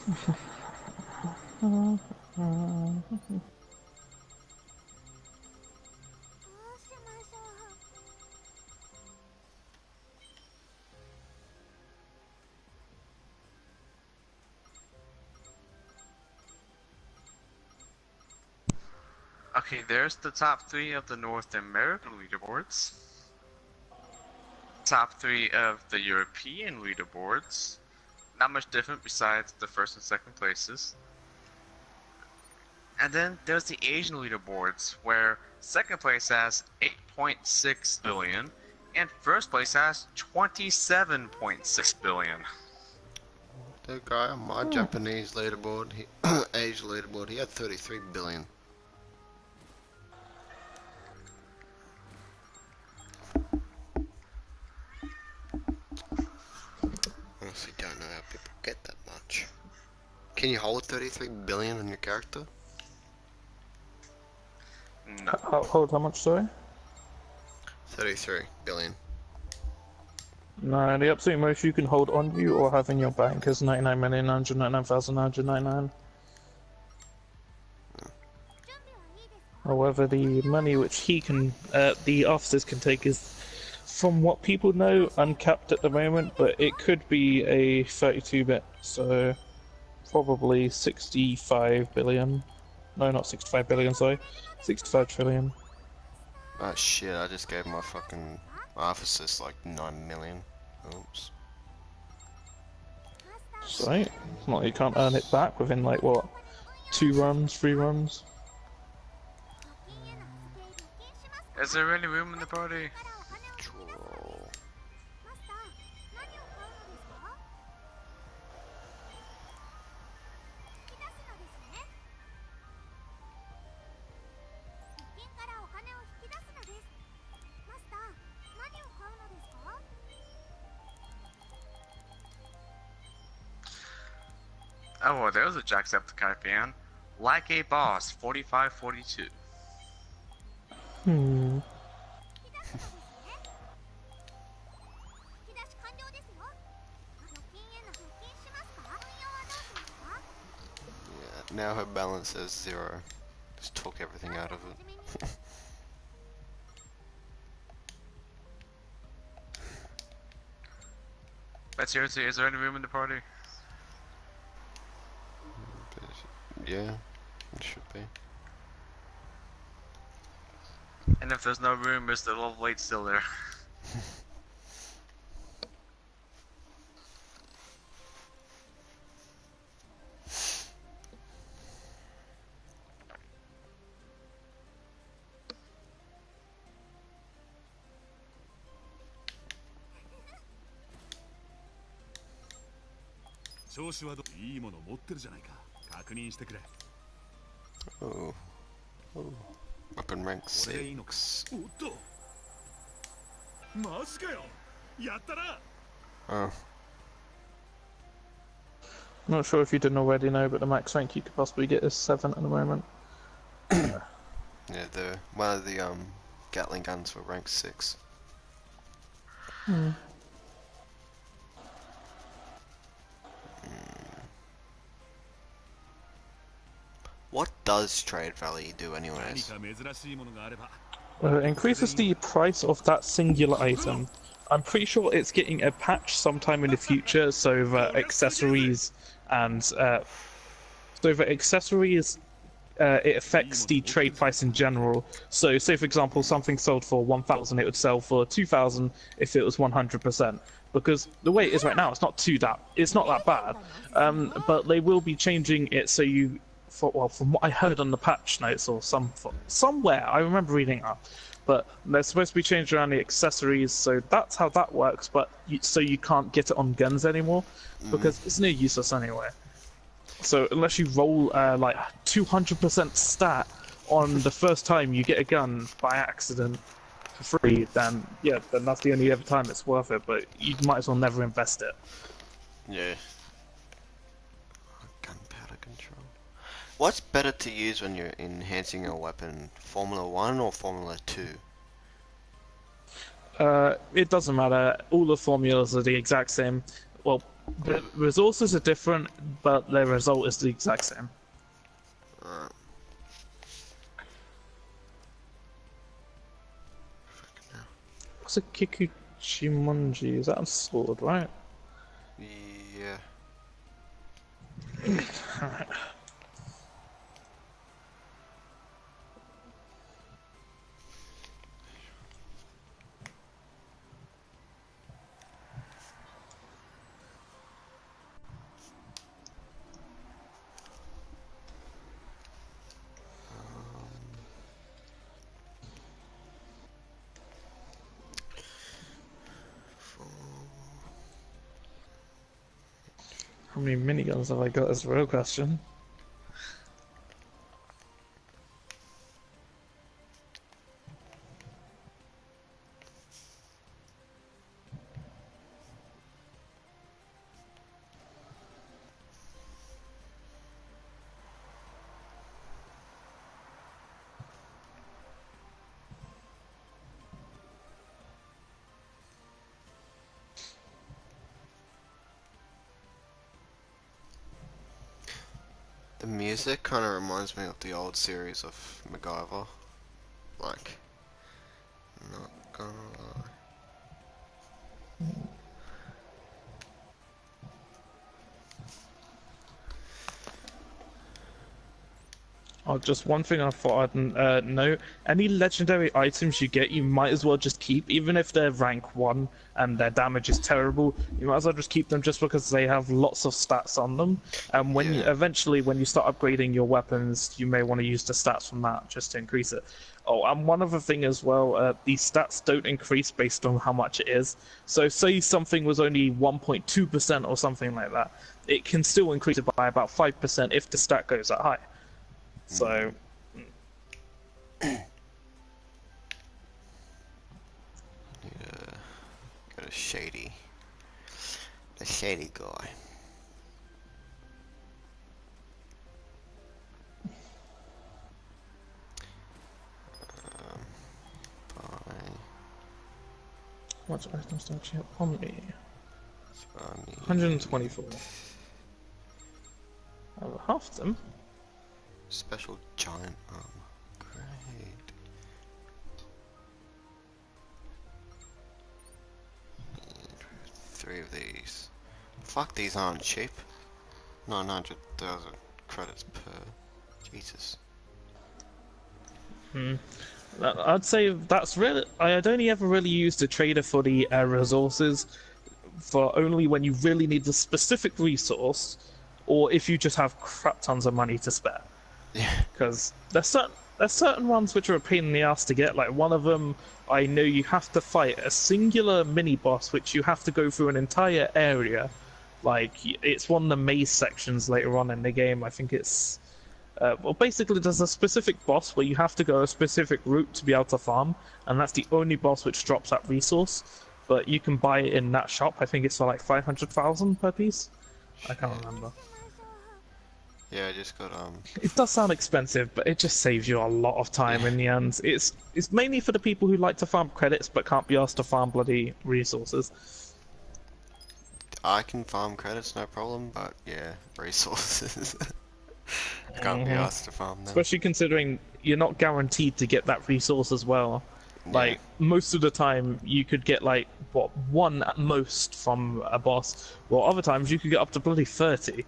Okay, there's the top 3 of the North American leaderboards. Top 3 of the European leaderboards. Not much different besides the first and second places. And then there's the Asian leaderboards, where second place has 8.6 billion, and first place has 27.6 billion. The guy on my Japanese leaderboard, Asian leaderboard, he had 33 billion. Honestly don't know how people get that much. Can you hold 33 billion on your character? No. Hold how much, sorry? 33 billion. No, the absolute most you can hold on you or have in your bank is 99,999,999. However, the money which he can, the officers can take is, from what people know, uncapped at the moment, but it could be a 32-bit, so probably 65 billion. No, not 65 billion, sorry. 65 trillion. Oh shit, I just gave my fucking officers like 9 million. Oops. Sorry, it's not like you can't earn it back within, like, what, 2 runs, 3 runs? Is there any room in the party? Troll. Oh, well, there's a Jacksepticeye fan. Like a boss, 4542. Hmm. Yeah, now her balance says 0. Just took everything out of it. But seriously, is there any room in the party? Yeah, it should be. And if there's no room, is the level 8 still there? Oh. Oh. Weapon rank 6. Oh. Not sure if you didn't already know, but the max rank you could possibly get is 7 at the moment. Yeah, one of the Gatling guns were rank 6. Hmm. What does Trade Valley do anyways? It increases the price of that singular item. I'm pretty sure it's getting a patch sometime in the future, so that accessories and it affects the trade price in general. So, say for example, something sold for 1,000, it would sell for 2,000 if it was 100%. Because the way it is right now, it's not that bad. But they will be changing it so you. Well, from what I heard on the patch notes or somewhere, I remember reading up, but they're supposed to be changing around the accessories, so that's how that works. But so you can't get it on guns anymore because it's no useless anyway. So unless you roll like 200% stat on the first time you get a gun by accident for free, then yeah, then that's the only other time it's worth it. But you might as well never invest it. Yeah. Gunpowder control. What's better to use when you're enhancing a weapon? Formula 1 or Formula 2? It doesn't matter. All the formulas are the exact same. Well, The resources are different, but their result is the exact same. Alright. What's a Kikuchimonji? Is that a sword, right? Yeah. Alright. How many miniguns have I got is the real question. The music kind of reminds me of the old series of MacGyver. Like, not gonna lie. Oh, just one thing I thought I'd note. Any legendary items you get, you might as well just keep, even if they're rank 1 and their damage is terrible, you might as well just keep them just because they have lots of stats on them. And when you, Yeah. eventually, when you start upgrading your weapons, you may want to use the stats from that just to increase it. Oh, and one other thing as well, these stats don't increase based on how much it is. So say something was only 1.2% or something like that, it can still increase it by about 5% if the stat goes that high. So, Yeah. Got a shady. A shady guy. Bye. what items do I actually have on me? Funny. 124. Half of them. Special giant armor. Great. Three of these. Fuck, these aren't cheap. 900,000 credits per. Jesus. I'd say that's really. I'd only ever really used a trader for the resources, for only when you really need the specific resource, or if you just have crap tons of money to spare. Yeah. Because there's certain ones which are a pain in the ass to get. Like one of them, I know you have to fight a singular mini boss, which you have to go through an entire area. Like it's one of the maze sections later on in the game. I think it's. Well, basically, there's a specific boss where you have to go a specific route to be able to farm, and that's the only boss which drops that resource. But you can buy it in that shop. I think it's for like 500,000 per piece. I can't remember. Yeah, I just got It does sound expensive, but it just saves you a lot of time in the end. It's mainly for the people who like to farm credits but can't be asked to farm bloody resources. I can farm credits, no problem, but yeah, resources. Can't be asked to farm them. Especially considering you're not guaranteed to get that resource as well. Like, most of the time, you could get, like, what, one at most from a boss, while other times you could get up to bloody 30.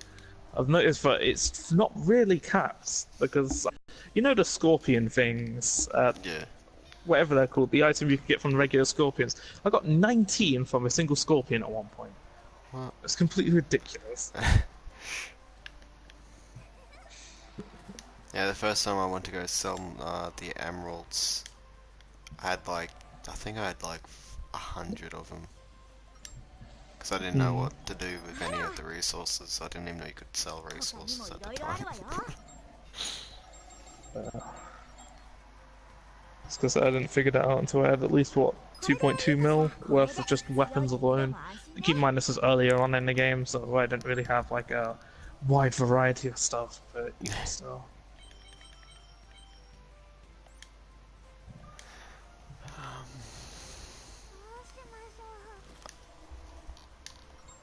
I've noticed that it's not really capped, because, you know the scorpion things, Yeah. whatever they're called, the item you can get from regular scorpions. I got 19 from a single scorpion at one point. What? It's completely ridiculous. Yeah, the first time I went to go sell the emeralds, I think I had like 100 of them. Because I didn't know what to do with any of the resources. I didn't even know you could sell 他に resources も at い the ろいろある time. わよ It's because I didn't figure that out until I had at least, what, 2.2 mil worth of just weapons alone. Keep in mind this is earlier on in the game, so I didn't really have like a wide variety of stuff, but even still.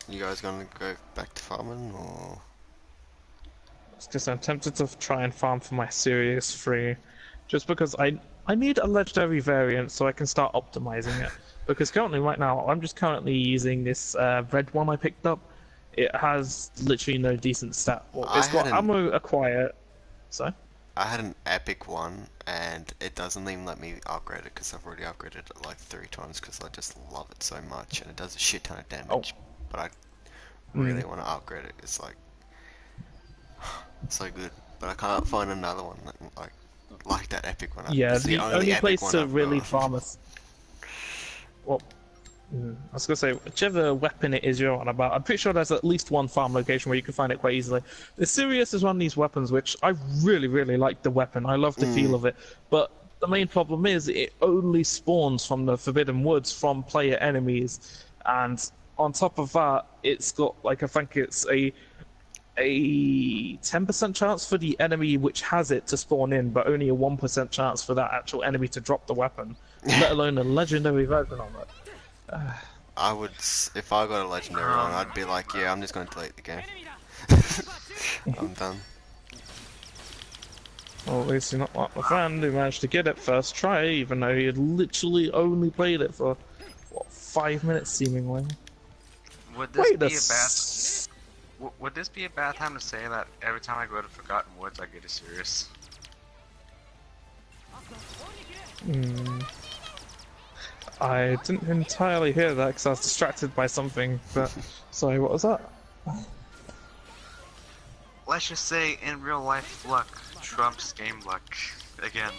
You guys gonna go back to farming or? Because I'm tempted to try and farm for my Sirius 3, just because I need a legendary variant so I can start optimizing it. Because currently, right now, I'm just currently using this red one I picked up. It has literally no decent stat. Well, I it's had got an ammo acquire. So I had an epic one, and it doesn't even let me upgrade it because I've already upgraded it like 3 times because I just love it so much, and it does a shit ton of damage. But I really want to upgrade it. It's like so good, but I can't find another one that, like that epic one. yeah, It's the the only only epic place one to I've really got. farm is well. I was gonna say, whichever weapon it is you're on about, I'm pretty sure there's at least one farm location where you can find it quite easily. The Sirius is one of these weapons which I really, really like the weapon. I love the feel of it, but the main problem is it only spawns from the Forbidden Woods from player enemies, and on top of that, it's got like I think it's a 10% chance for the enemy which has it to spawn in, but only a 1% chance for that actual enemy to drop the weapon, let alone a legendary version of it. I would, if I got a legendary one, I'd be like, yeah, I'm just gonna delete the game. I'm done. Well, at least you're not like my friend who managed to get it first try, even though he had literally only played it for, what, 5 minutes seemingly. Would this Wait be a a bad? Would this be a bad time to say that every time I go to Forgotten Woods, I get a serious? I didn't entirely hear that because I was distracted by something, but... Sorry, what was that? Let's just say, in real life, luck trumps game luck again.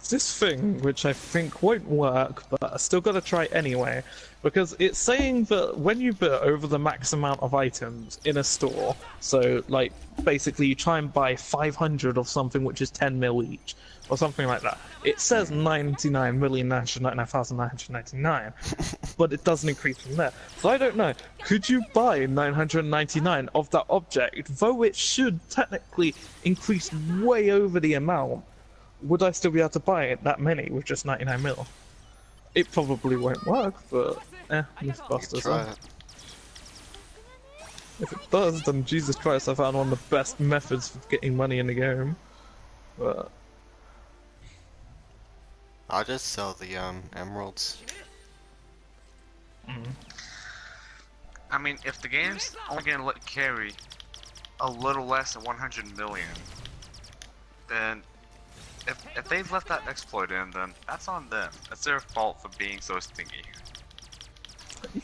This thing, which I think won't work, but I still gotta try anyway, because it's saying that when you put over the max amount of items in a store, so like basically you try and buy 500 of something which is 10 mil each, or something like that, it says 99,999,999, but it doesn't increase from there. So I don't know, could you buy 999 of that object, though it should technically increase way over the amount? Would I still be able to buy it that many with just 99 mil? It probably won't work, but Mythbusters. Try it. If it does, then Jesus Christ, I found one of the best methods for getting money in the game. But I'll just sell the emeralds. I mean, if the game's only gonna let you carry a little less than 100 million, then if they've left that exploit in, then that's on them. That's their fault for being so stingy.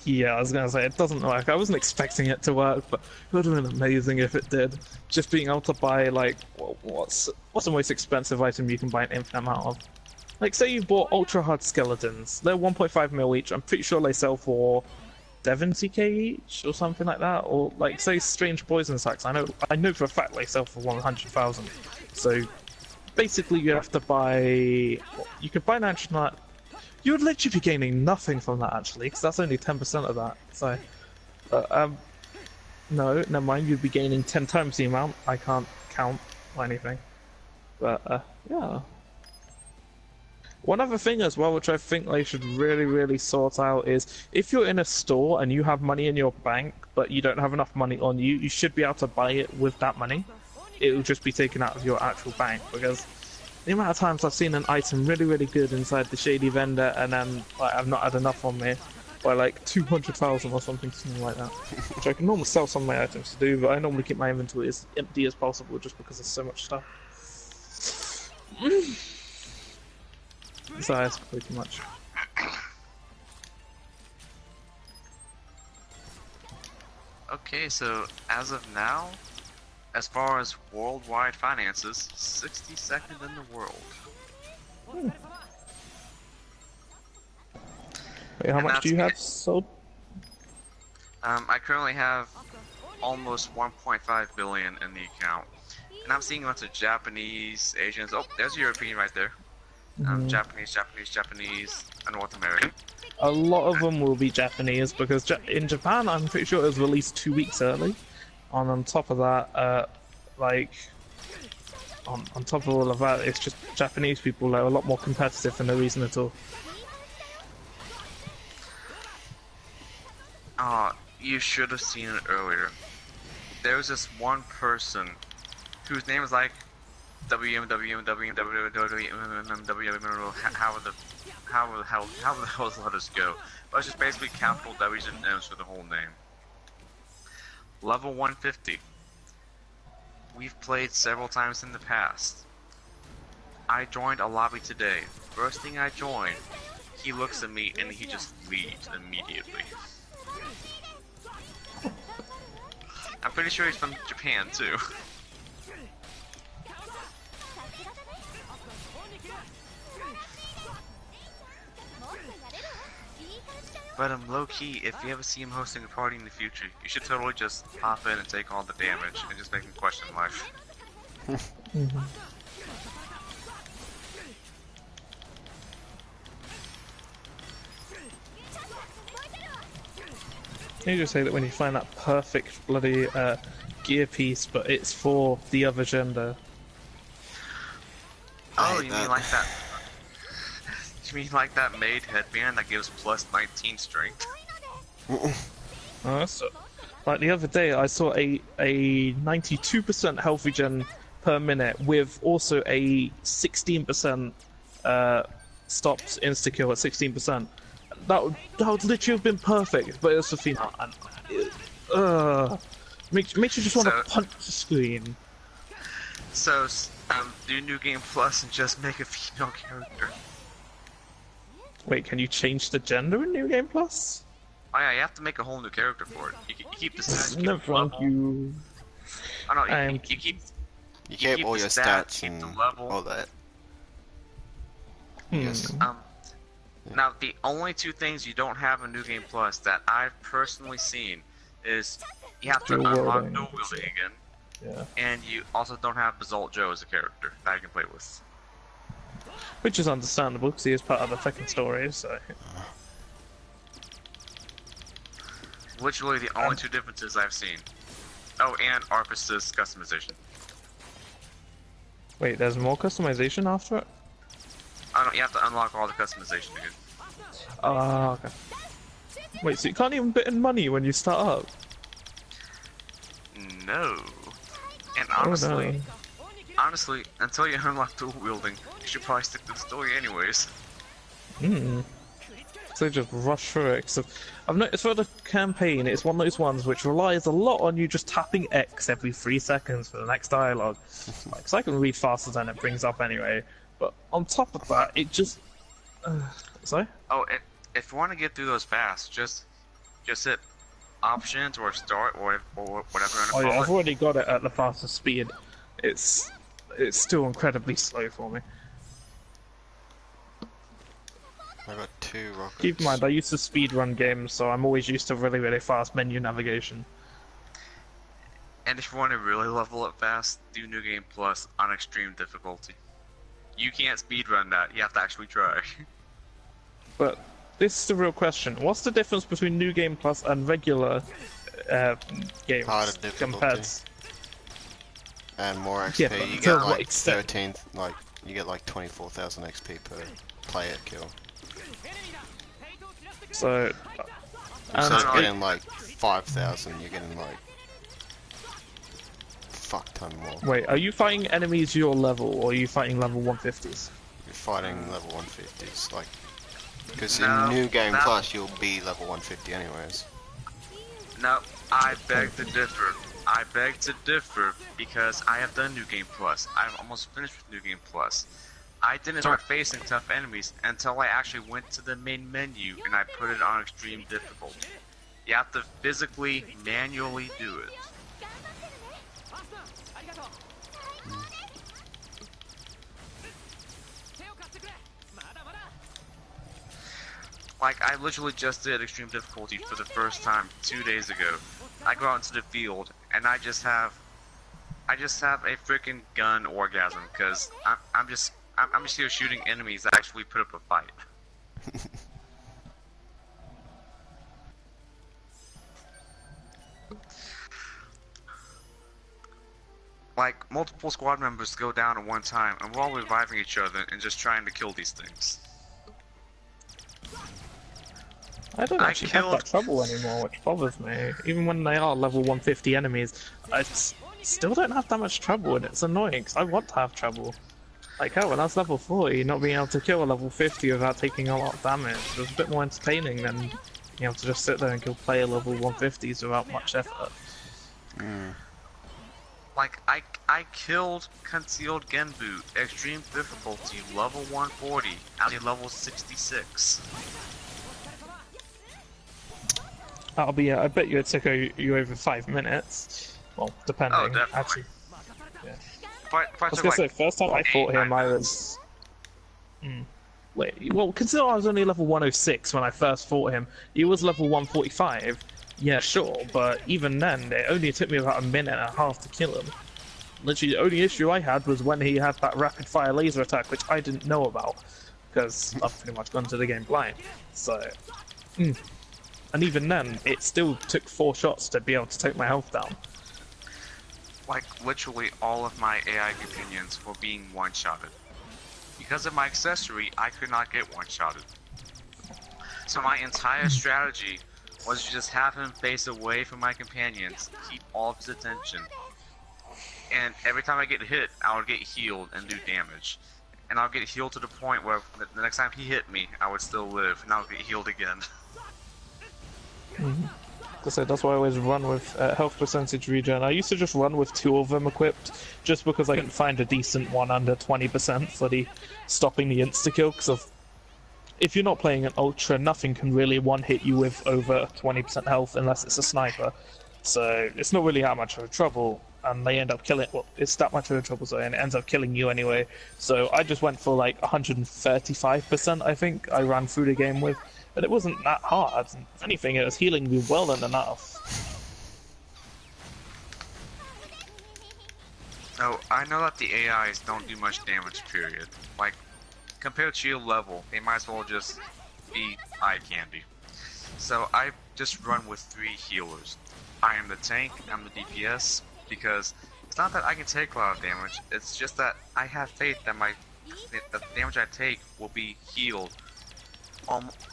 yeah, I was gonna say it doesn't work. I wasn't expecting it to work, but it would have been amazing if it did. Just being able to buy like what's the most expensive item you can buy an infinite amount of? Like say you bought ultra hard skeletons. They're 1.5 mil each. I'm pretty sure they sell for 70k each or something like that. Or like say strange poison sacks. I know for a fact they sell for 100,000. So basically you have to buy. You could buy 900. You would literally be gaining nothing from that actually, because that's only 10% of that. So, no, never mind. You'd be gaining 10 times the amount. I can't count or anything. But yeah. One other thing as well, which I think they should really sort out, is if you're in a store and you have money in your bank, but you don't have enough money on you, you should be able to buy it with that money. It will just be taken out of your actual bank, because the amount of times I've seen an item really good inside the shady vendor and then like, I've not had enough on me by like 200,000 or something like that. Which I can normally sell some of my items to do, but I normally keep my inventory as empty as possible just because there's so much stuff. So that's pretty much. Okay, so as of now, as far as worldwide finances, 62nd in the world. Wait, how much do you have sold? I currently have almost 1.5 billion in the account. And I'm seeing lots of Japanese, Asians. Oh, there's a European right there. Japanese, and North American. A lot of them will be Japanese because in Japan, I'm pretty sure it was released 2 weeks early. And on top of that, like, on top of all of that, it's just Japanese people that are a lot more competitive for no reason at all. You should have seen it earlier. There was this one person whose name is like how the hell does the letters go? But it's just basically capital W's and M's for the whole name. Level 150. We've played several times in the past. I joined a lobby today. First thing I joined, he looks at me and he just leaves immediately. I'm pretty sure he's from Japan too. But low-key, if you ever see him hosting a party in the future, you should totally just hop in and take all the damage and just make him question life. You just say that when you find that perfect bloody gear piece, but it's for the other gender. Oh, you mean like that? You mean like that maid headband that gives plus 19 strength? So, like the other day, I saw a 92% health regen per minute with also a 16% stopped insta kill at 16%. That would literally have been perfect, but it's a female. Makes you just want to punch the screen. So, do New Game Plus and just make a female character. Wait, can you change the gender in New Game Plus? Oh yeah, you have to make a whole new character for it. You keep the stats. No, thank you. Oh no, you keep all your stats and all that. Yes. Now the only two things you don't have in New Game Plus that I've personally seen is you have to unlock dual wielding again, and you also don't have Basalt Joe as a character that I can play with. Which is understandable because he is part of the second story, so. Literally the only two differences I've seen. Oh, and Arpis's customization. Wait, there's more customization after it? Oh no, you have to unlock all the customization again. Okay. Wait, so you can't even put in money when you start up? No. And honestly, until you unlock dual wielding, you should probably stick to the story anyways. So just rush through it. So I've noticed for the campaign, it's one of those ones which relies a lot on you just tapping X every 3 seconds for the next dialogue. Like, so I can read faster than it brings up anyway. But on top of that, it just... sorry? Oh, if you want to get through those fast, just hit options or start or whatever you want to call I've it. already got it at the fastest speed. It's still incredibly slow for me. I got 2 rockets. Keep in mind, I used to speedrun games, so I'm always used to really, really fast menu navigation. And if you want to really level up fast, do New Game Plus on extreme difficulty. You can't speedrun that, you have to actually try. But this is the real question. What's the difference between New Game Plus and regular games? Harder difficulty. Compared... And more XP, Yeah, you to get what like extent? 13, like, you get like 24,000 XP per player kill. So... Instead of getting like 5,000, you're getting like... fuck ton more. Wait, are you fighting enemies your level, or are you fighting level 150s? You're fighting level 150s, like... Because No, in New Game that- Plus, you'll be level 150 anyways. No, I beg to differ. I beg to differ because I have done New Game Plus. I'm almost finished with New Game Plus. I didn't start facing tough enemies until I actually went to the main menu and I put it on extreme difficulty. You have to physically, manually do it. Like, I literally just did extreme difficulty for the first time 2 days ago. I go out into the field and I just have a freaking gun orgasm because I'm just I'm just here shooting enemies that actually put up a fight. Like, multiple squad members go down at one time, and we're all reviving each other and just trying to kill these things. I don't actually have that trouble anymore, which bothers me. Even when they are level 150 enemies, I still don't have that much trouble, and it's annoying, because I want to have trouble. Like, hell, when I was level 40, not being able to kill a level 50 without taking a lot of damage was a bit more entertaining than being able to just sit there and kill player level 150s without much effort. Like, I killed Concealed Genbu, extreme difficulty, level 140, at a level 66. That'll be, I bet you it took you over 5 minutes. Well, depending. Oh, definitely. Actually, yeah. I was gonna say, first time I fought him, I was... Wait, well, consider I was only level 106 when I first fought him. He was level 145. Yeah, sure, but even then, it only took me about a minute and a half to kill him. Literally, the only issue I had was when he had that rapid-fire laser attack, which I didn't know about, because I've pretty much gone to the game blind. So... And even then, it still took 4 shots to be able to take my health down. Like, literally all of my AI companions were being one-shotted. Because of my accessory, I could not get one-shotted. So my entire strategy was to just have him face away from my companions, keep all of his attention. And every time I get hit, I would get healed and do damage. And I'll get healed to the point where the next time he hit me, I would still live, and I'll get healed again. So that's why I always run with health percentage regen. I used to just run with 2 of them equipped, just because I couldn't find a decent one under 20% for the stopping the insta-kill, because if you're not playing an ultra, nothing can really one-hit you with over 20% health unless it's a sniper. So it's not really that much of a trouble, and they end up killing... Well, it's that much of a trouble, sorry, and it ends up killing you anyway. So I just went for like 135%, I think, I ran through the game with. But it wasn't that hard. If anything, it was healing me well enough. Oh, I know that the AIs don't do much damage, period. Like, compared to shield level, they might as well just be eye candy. So I just run with 3 healers. I am the tank, I'm the DPS, because it's not that I can take a lot of damage, it's just that I have faith that the damage I take will be healed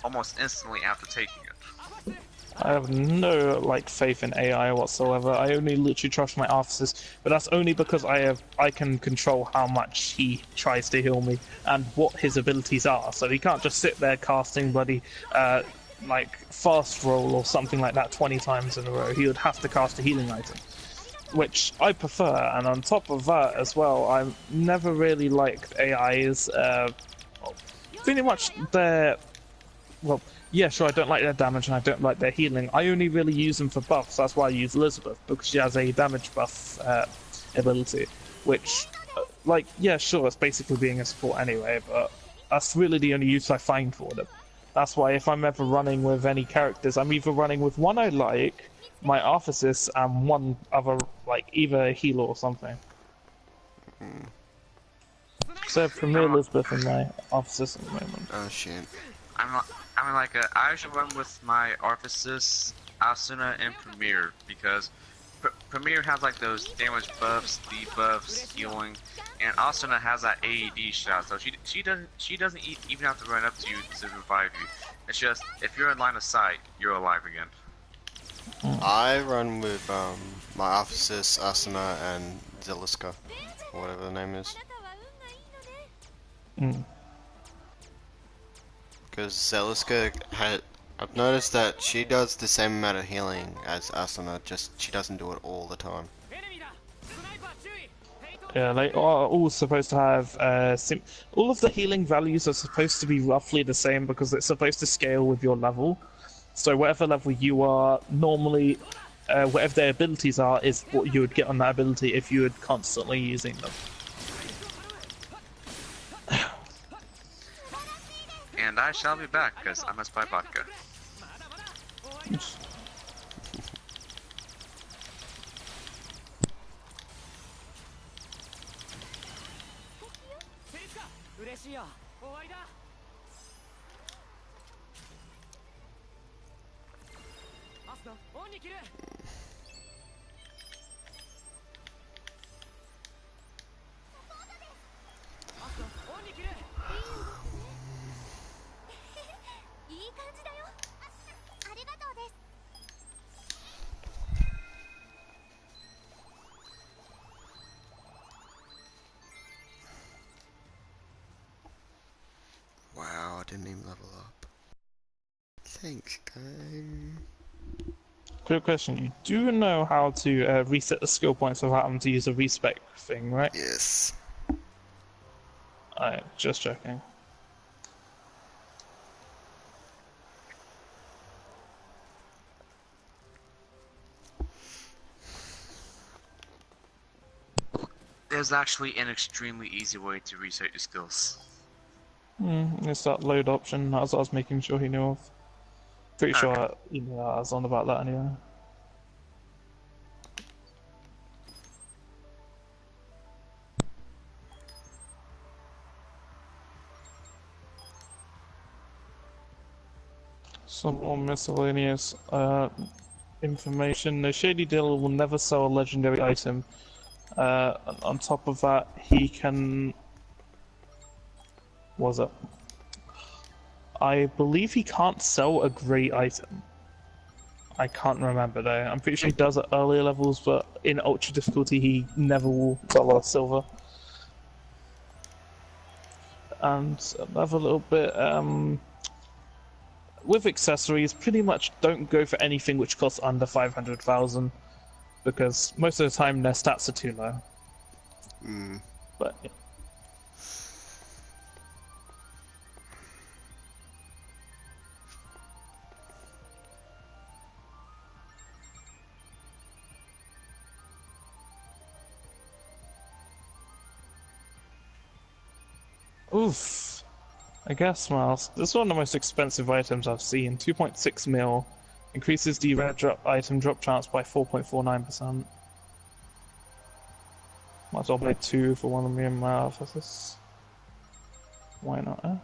almost instantly after taking it. I have no faith in AI whatsoever. I only literally trust my officers, but that's only because I can control how much he tries to heal me and what his abilities are. So he can't just sit there casting bloody fast roll or something like that 20 times in a row. He would have to cast a healing item, which I prefer. And on top of that as well, I've never really liked AIs. Pretty much their... Well, yeah, sure, I don't like their damage and I don't like their healing. I only really use them for buffs, that's why I use Elizabeth, because she has a damage buff ability, which, yeah, sure, it's basically being a support anyway, but that's really the only use I find for them. That's why if I'm ever running with any characters, I'm either running with one I like, my Arthesis, and one other, either a healer or something. So, Premier Elizabeth and my Arthesis at the moment. Oh shit. I should run with my Arthesis, Asuna, and Premier, because Premier has those damage buffs, debuffs, healing, and Asuna has that AED shot, so she doesn't even have to run up to you to revive you. It's just, if you're in line of sight, you're alive again. I run with my Arthesis, Asuna, and Zeliska, or whatever the name is. Because Zeliska I've noticed that she does the same amount of healing as Asuna, just she doesn't do it all the time. Yeah, they are all supposed to have all of the healing values are supposed to be roughly the same because it's supposed to scale with your level. So whatever level you are, normally whatever their abilities are is what you would get on that ability if you were constantly using them. And I shall be back, because I must buy vodka. しいや終わりだアスノオンに切るアスノオンに切るいい感じだよ。ありがとうです。Wow, I didn't even level up. Thanks, game. Quick question: you do know how to reset the skill points without having to use a respec thing, right? Yes. Alright, just checking. There's actually an extremely easy way to reset your skills. It's that load option. That's what I was making sure he knew of. Pretty Okay. sure he knew I was on about that anyway. Some more miscellaneous information. The Shady Dealer will never sell a legendary item. On top of that, he can... What was it? I believe he can't sell a great item. I can't remember though. I'm pretty sure he does at earlier levels, but in ultra difficulty he never will sell a silver. And another little bit, with accessories, pretty much don't go for anything which costs under 500,000, because most of the time their stats are too low. But yeah. Oof. I guess, Miles. This is one of the most expensive items I've seen. 2.6 mil. Increases the rare drop item drop chance by 4.49%. Might as well buy 2 for one of me and my officers. Why not, eh?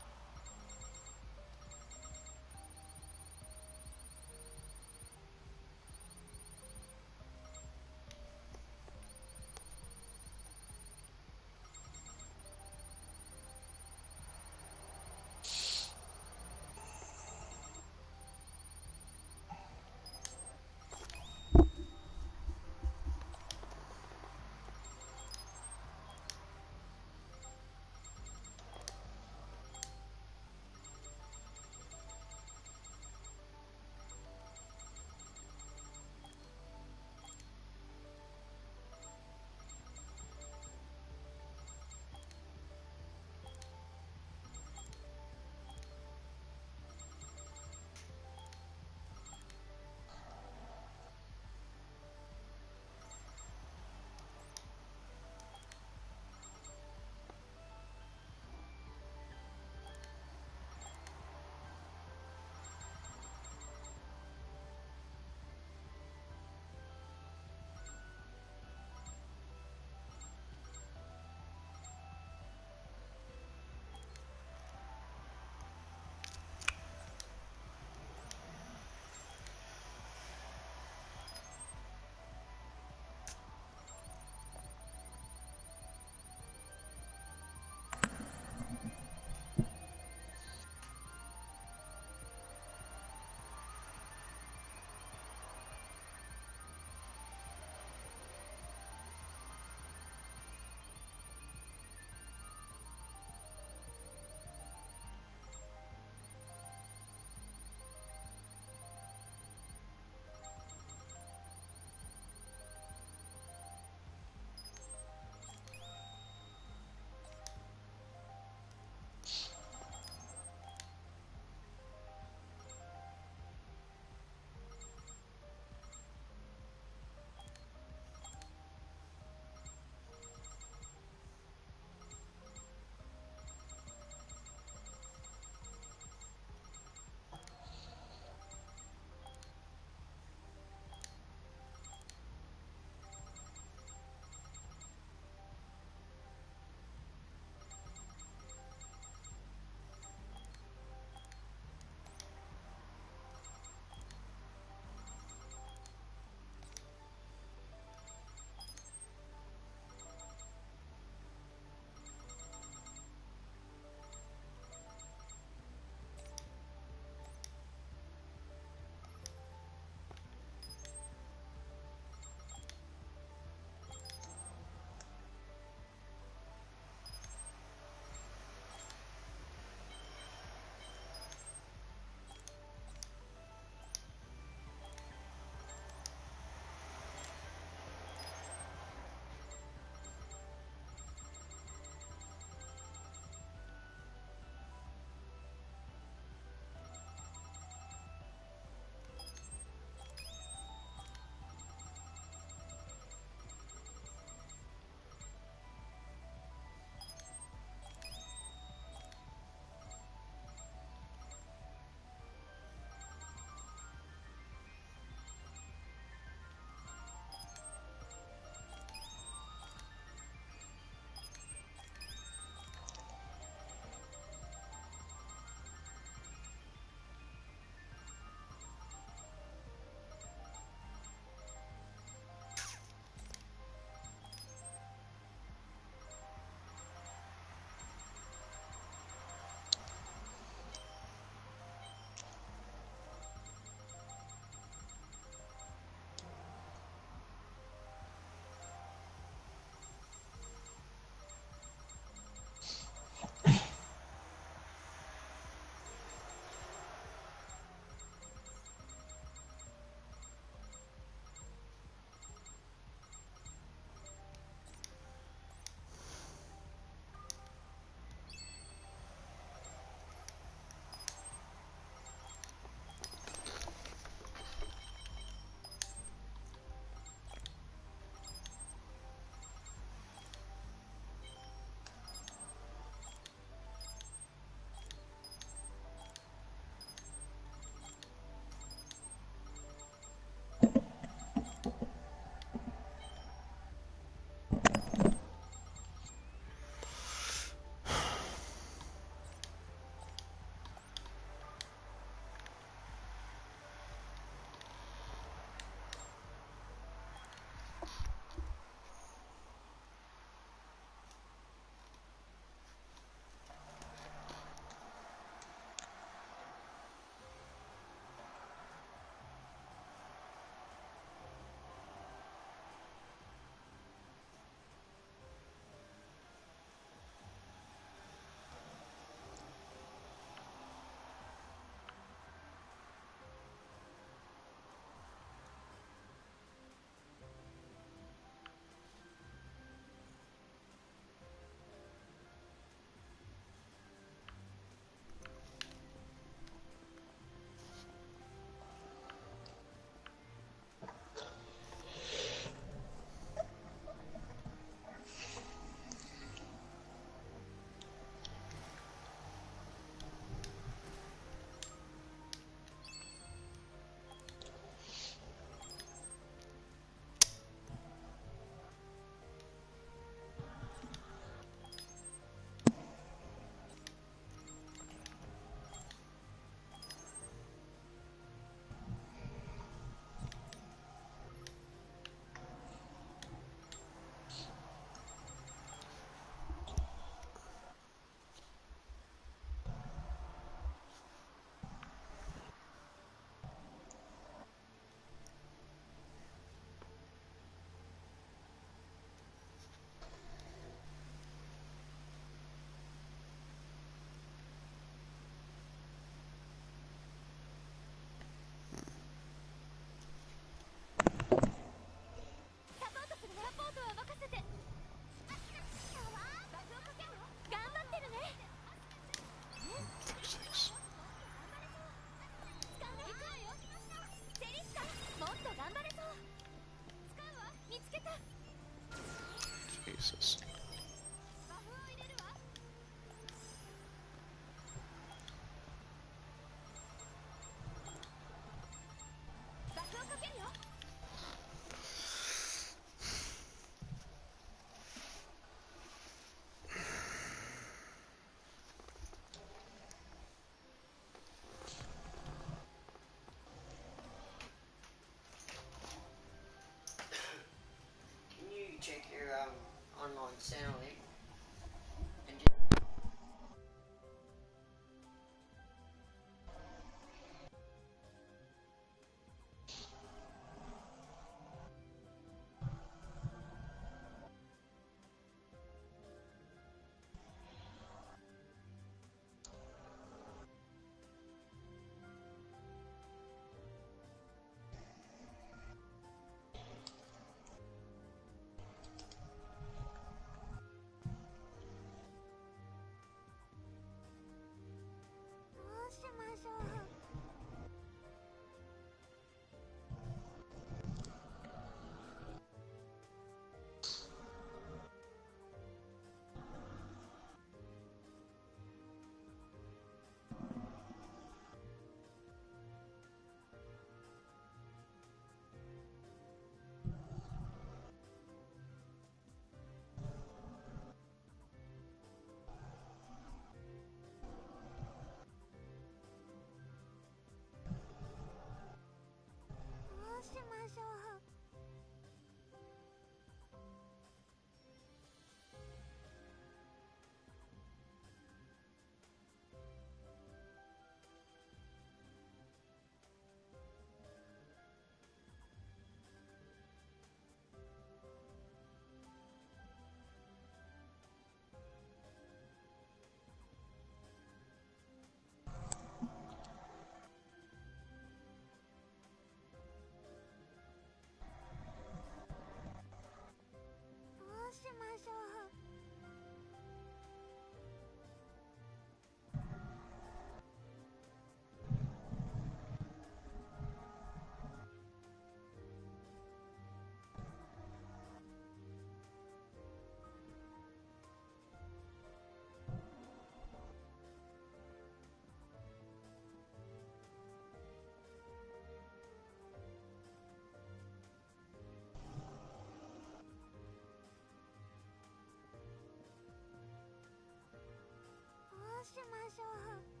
しましょう。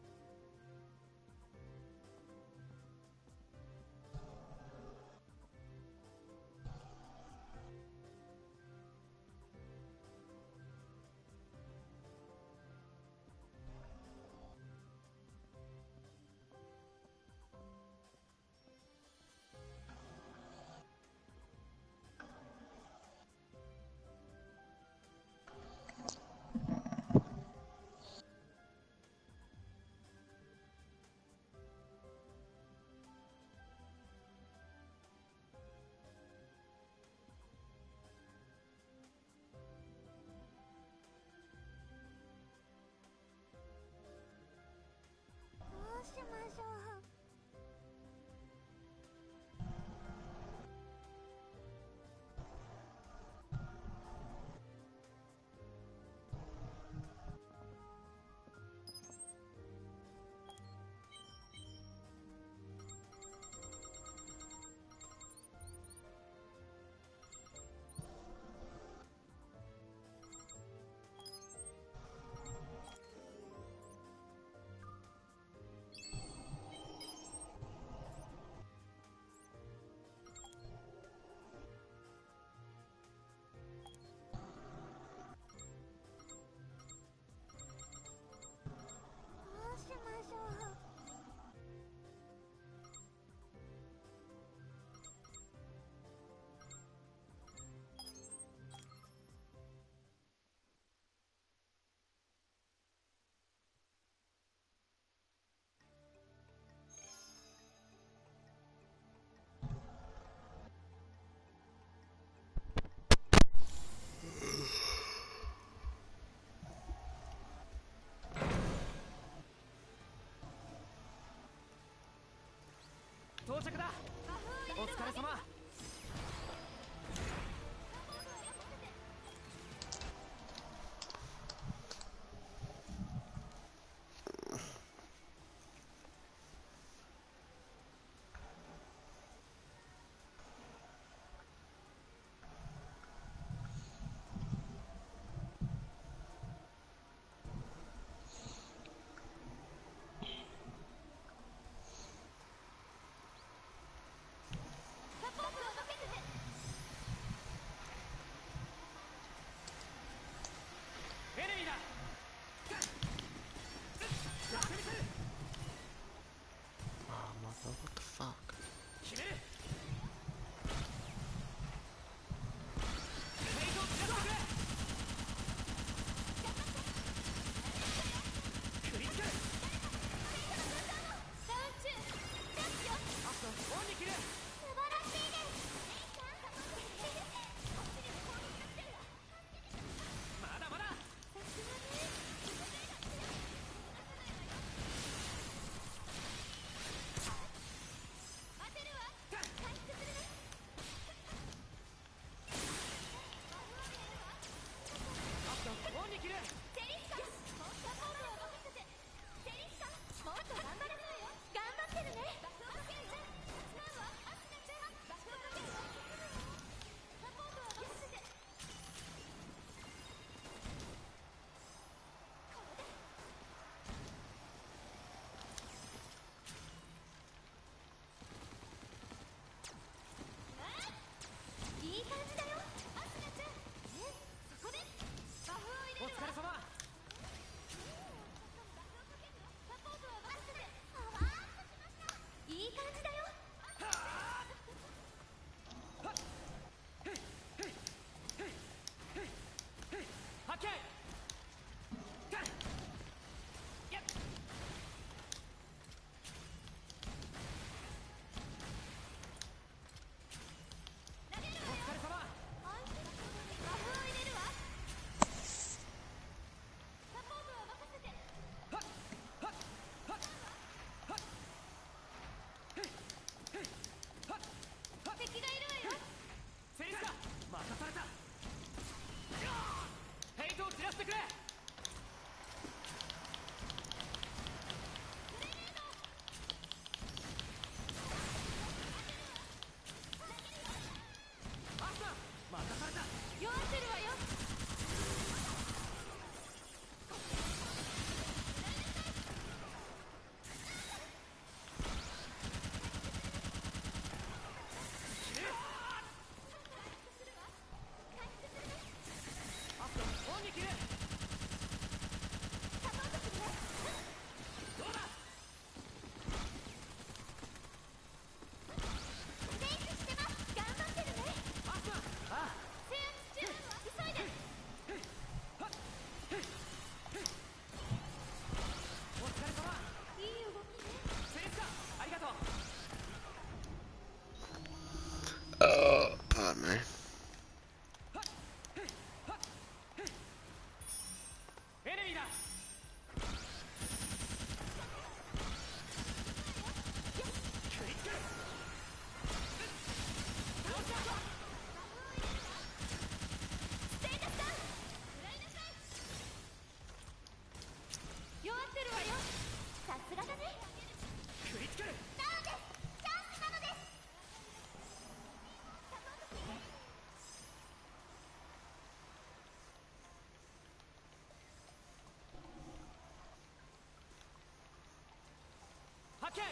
発見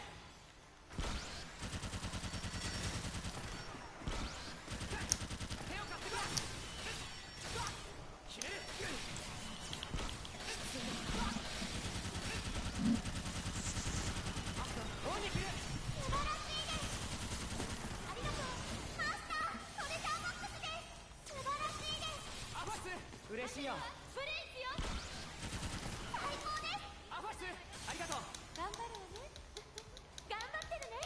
手を貸してくれ決めるオンに切る素晴らしいですありがとうマスタートレジャーボックスです素晴らしいですアファス嬉しいよプリンスよ最高ですアファスありがとう頑張るわね頑張ってるね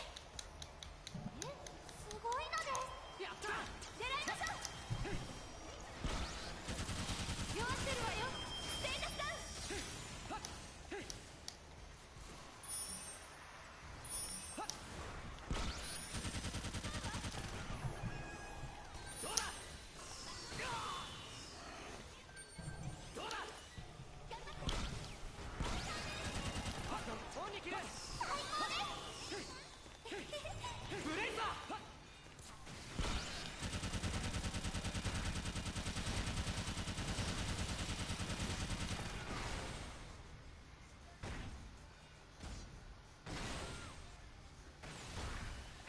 すごいのですやった狙いましょう弱ってるわよステータスダウンどうだどうだオンに切る最高ですブレイザース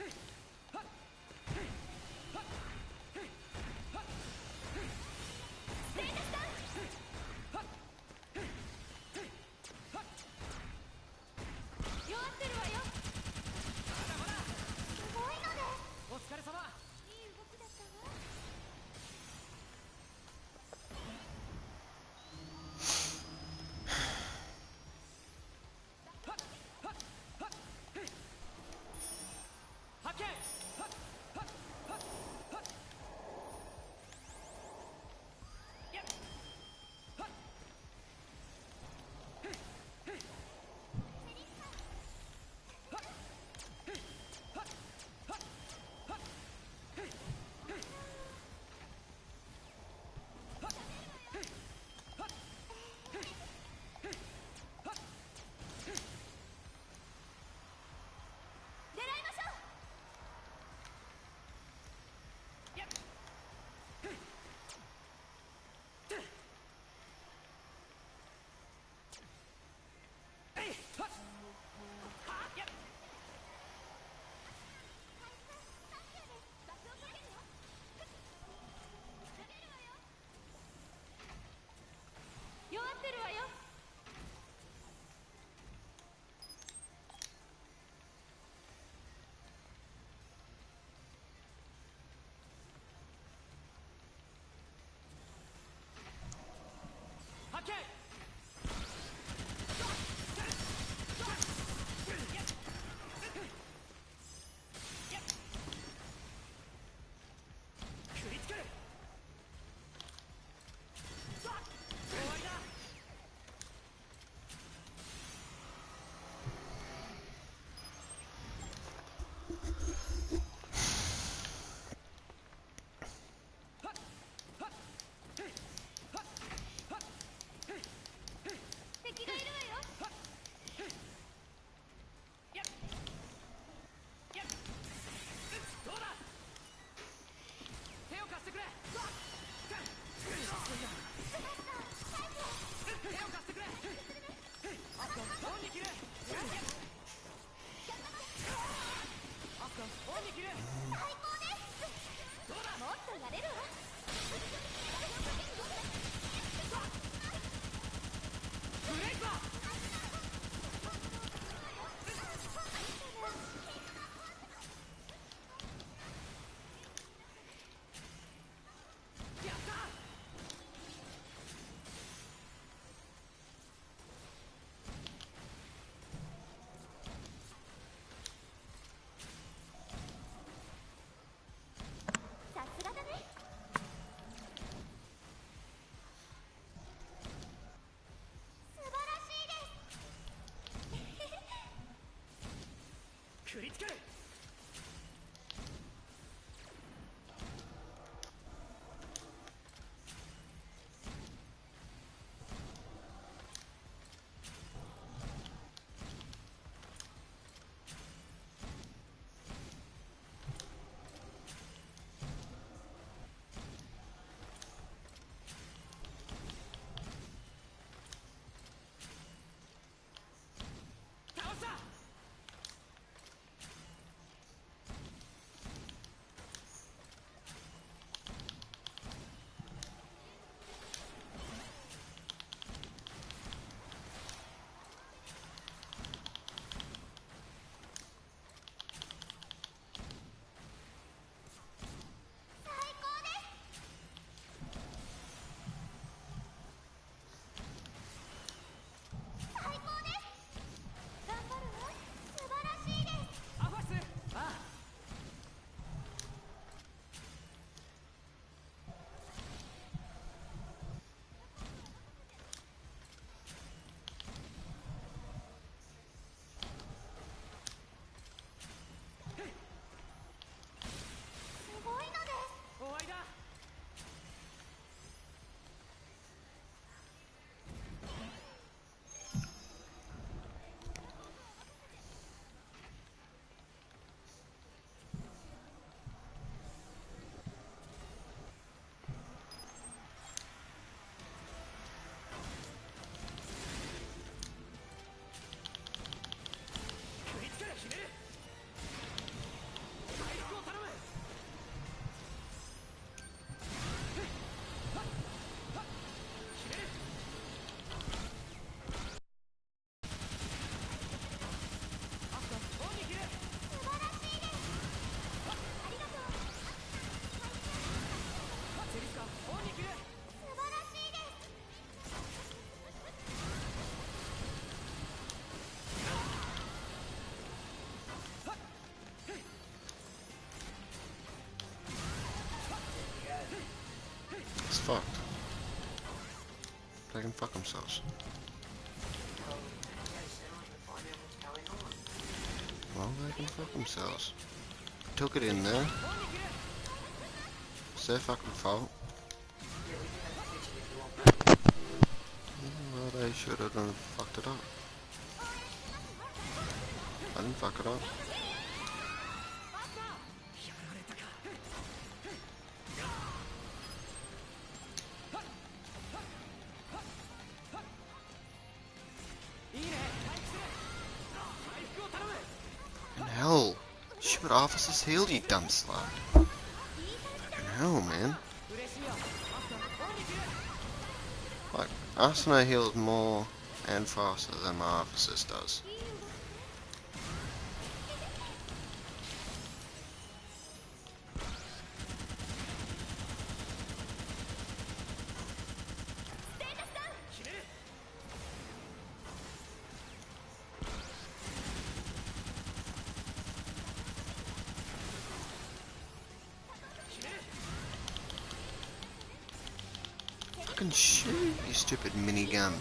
テータスダウン弱ってるわよまだまだすごいのですお疲れ様いい動きだったわ発見やっ狙いましょうやっえいはっはっやっ弱ってるわよ発見クリティカル終わりだ敵がいるわよやっやっどうだ手を貸してくれ手を貸してくれアスカンオンに切るアスカンオンに切る最高ですどうだもっとやれるわブレイクだやったさすがだね素晴らしいですクリティカル倒した fucked. They can fuck themselves. Well, they can fuck themselves. Took it in there. It's their fucking fault. Well, they should have done fucked it up. I didn't fuck it up. Fucking hell. Shoot, officers healed, you dumb slut. Fucking hell, man. Like, Asuna heals more and faster than my officers does. Fucking shoot, you stupid minigun.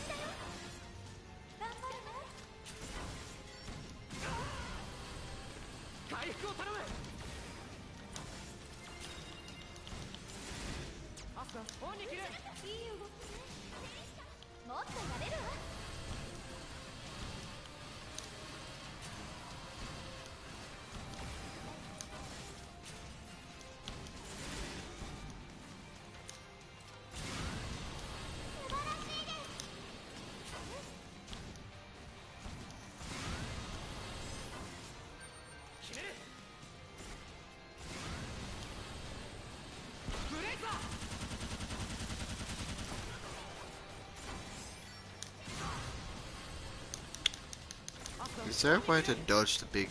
Is there a way to dodge the big,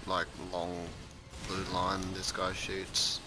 like, long blue line this guy shoots?